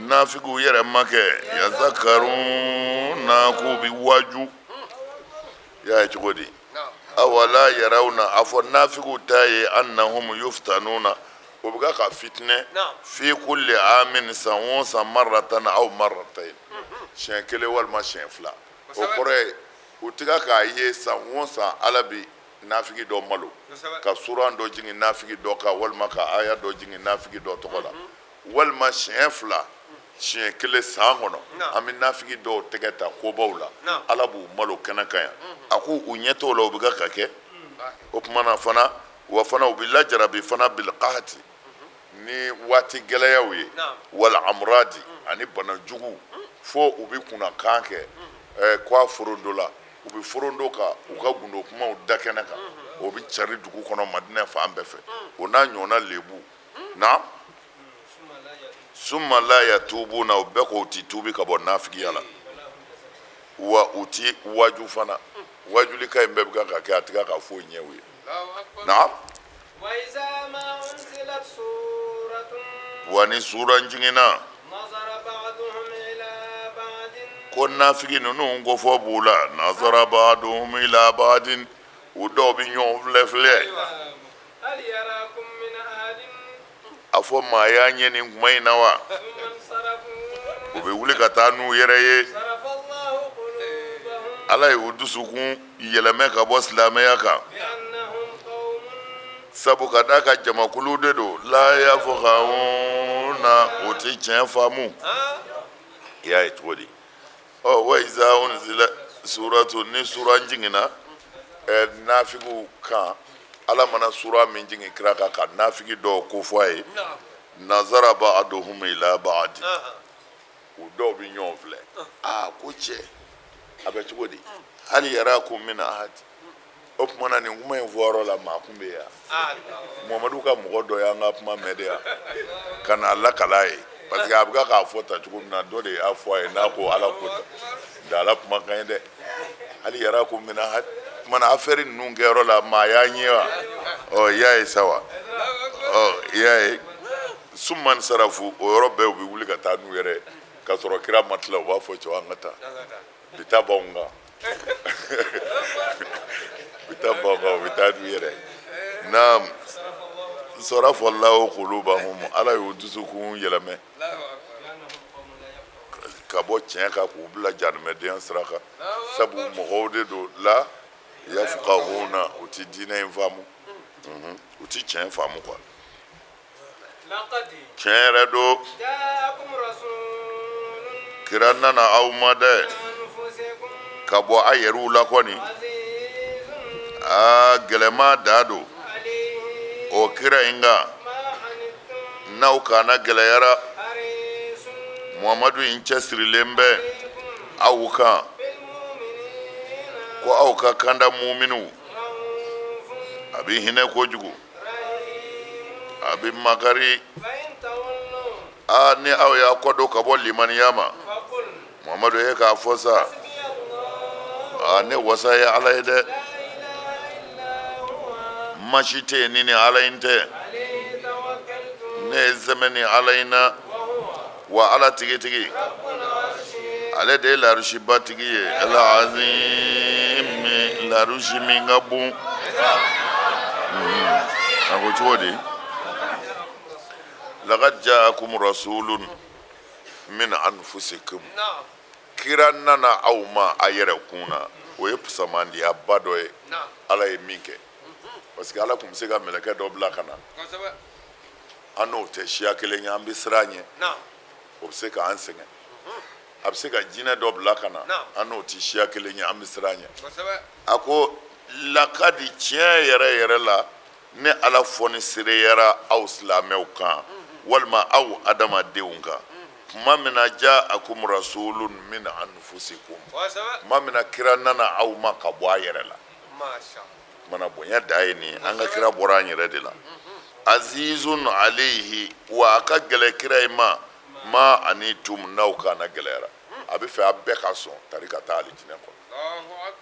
nafigiw yɛrɛ ma kɛ yazakaruna k'u bɛ waju y'a ye cogo di awala yarawna a fɔ nafigiw ta ye annahum yuftanuna o bɛ ka fitinɛ fi kulli amin san o san maratan aw maratayn siɲɛ kelen walima siɲɛ fila o kɔrɔ ye u tɛ k'a ye san o san ala bɛ nafigi dɔ malo ka suran dɔ jigin nafigi dɔ kan walima ka aya dɔ jigin nafigi dɔ tɔgɔ la walima siɲɛ fila siɲɛ kelen san kɔnɔ an bɛ nafigi dɔw tɛgɛ ta kobaw la ala b'u malo kɛnɛ kan yan a ko u ɲɛ t'o la u bɛ ka kɛ o tuma na fana wa fana u bɛ lajarabi fana bilqahati ni waati gɛlɛyaw ye wal amradi ani bana jugu fo u bɛ kunnakan kɛ k'a forondo la u bɛ forondo kan u ka gundo kumaw da kɛnɛ kan o bɛ cari dugu kɔnɔ madinɛ fan bɛɛ fɛ o n'a ɲɔgɔnna lebu na summa la yatubuna u bɛɛ k'o ti tuubi ka bɔ nafigiya la wa u ti waju fana wajulika in bɛɛ bɛ ka kɛ a tɛ ka foyi ɲɛ u ye na wa ni sura jiginna ko nafigi ninnu ko fɔ b'u la nazara ba'duhum ila ba'din u dɔw bɛ ɲɔgɔn filɛ a fɔ maa y'a ɲɛ nin kuma in na wa u bɛ wuli ka taa n'u yɛrɛ ye ala ye u dusukun yɛlɛmɛ ka bɔ silamɛya kan sabu ka d'a ka jamakulu de don la yafqahuna o tɛ tiɲɛ faamu i y'a ye cogo di wa iza unzila suratu ni sura jiginna nafigiw kan ala mana sura min jigin kira kan ka nafigi dɔw ko fɔ a ye nazara ba'duhum ila ba'd u dɔw bɛ ɲɔgɔn filɛ ko cɛ a bɛ cogo di hali yarakum min ahad o tuma na nin kuma in fɔyɔrɔ la maa kun bɛ yan mamadu ka mɔgɔ dɔ y'an ka kuma mɛn de yan ka n'a lakala ye parce que a bɛ k'a fɔ ta cogo min na dɔ de y'a fɔ a ye n'a ko ala ko ta nka ala kumakan ye dɛ hali yarakum min ahad mana affaire ninnu kɛyɔrɔ la maa y'a ɲɛ wa i y'a ye sa wa i y'a ye summan sarafu o yɔrɔ bɛɛ u bɛ wuli ka taa n'u yɛrɛ ka sɔrɔ kira ma tila u b'a fɔ cɛw an ka taa bi taa b'anw kan bi taa b'anw kan u bɛ taa n'u yɛrɛ naam sarafa Allahu qulubahum ala y'u dusukun yɛlɛmɛ ka bɔ tiɲɛ kan k'u bila janimɛdenya sira kan sabu mɔgɔw de don la yafqahuna u ti diinɛ in faamu u ti tiɲɛ faamu quoi tiɲɛ yɛrɛ don kira nana aw ma dɛ ka bɔ a yɛrɛw la kɔni gɛlɛma da don o kira in kan n'aw kana gɛlɛyara Muhammadu in cɛsirilen bɛ aw kan ko aw ka kanda muminu a bɛ hinɛ kojugu a bɛ makari ni aw y'a kɔdɔ ka bɔ limaniya ma Muhammadu ye k'a fɔ sa ne wasa ye ala ye dɛ masi tɛ yen ni ala in tɛ ne ye zɛmɛ ni ala in na wa ala tigitigi ale de ye larusiba tigi ye ala azim larusi min ka bon a ko cogo di laqad ja'akum rasulun min anfusikum kira nana aw ma a yɛrɛ kun na o ye pusamandiya ba dɔ ye ala ye min kɛ parce que ala tun bɛ se ka mɛlɛkɛ dɔ bila ka na an n'o tɛ siya kelen ye an bɛ siran ɲɛ o bɛ se k'an sɛgɛn a bɛ se ka jinɛ dɔ bila ka na an n'o tɛ siya kelen ye an bɛ siran ɲɛ a ko lakadi tiɲɛ yɛrɛ yɛrɛ la ne ala fɔni sereyara aw silamɛw kan walima aw adamadenw kan tuma min na ja'akum rasulun min anfusikum tuma min na kira nana aw ma ka bɔ a yɛrɛ la mana bonya da ye nin an ka kira bɔra an yɛrɛ de la azizun alayhi wa a ka gɛlɛ kira ye ma ani tum n'aw kana gɛlɛyara a bɛ fɛ a bɛɛ ka sɔn tari ka taa alijinɛ kɔnɔ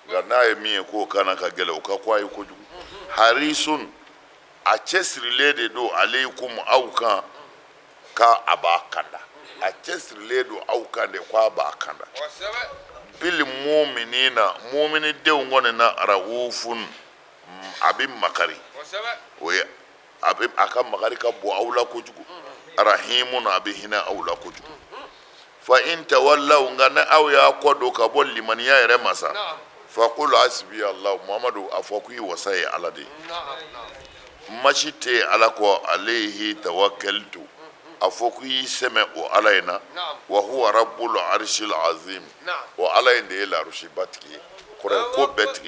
nka n'a ye min ye k'o kana ka gɛlɛ o ka ko a ye kojugu harisun a cɛsirilen de don alaykum aw kan ka a b'a kanda a cɛsirilen don aw kan de k'a b'a kanda bil mu'minina mu'minidenw kɔni na raufun a bɛ makari o ye a ka makari ka bɔ aw la kojugu rahimun a bɛ hinɛ aw la kojugu fa in tawallaw nka ne aw y'a kɔ don ka bɔ limaniya yɛrɛ ma sa fa qul hasbi Allah Muhammadu a fɔ k'i wasa ye ala de ye masi tɛ ala kɔ alayhi tawakkaltu a fɔ k'i sɛmɛ o ala in na wa huwa rabbul arshil azim o ala in de ye larusiba tigi ye kɔrɔ ko bɛɛ tigi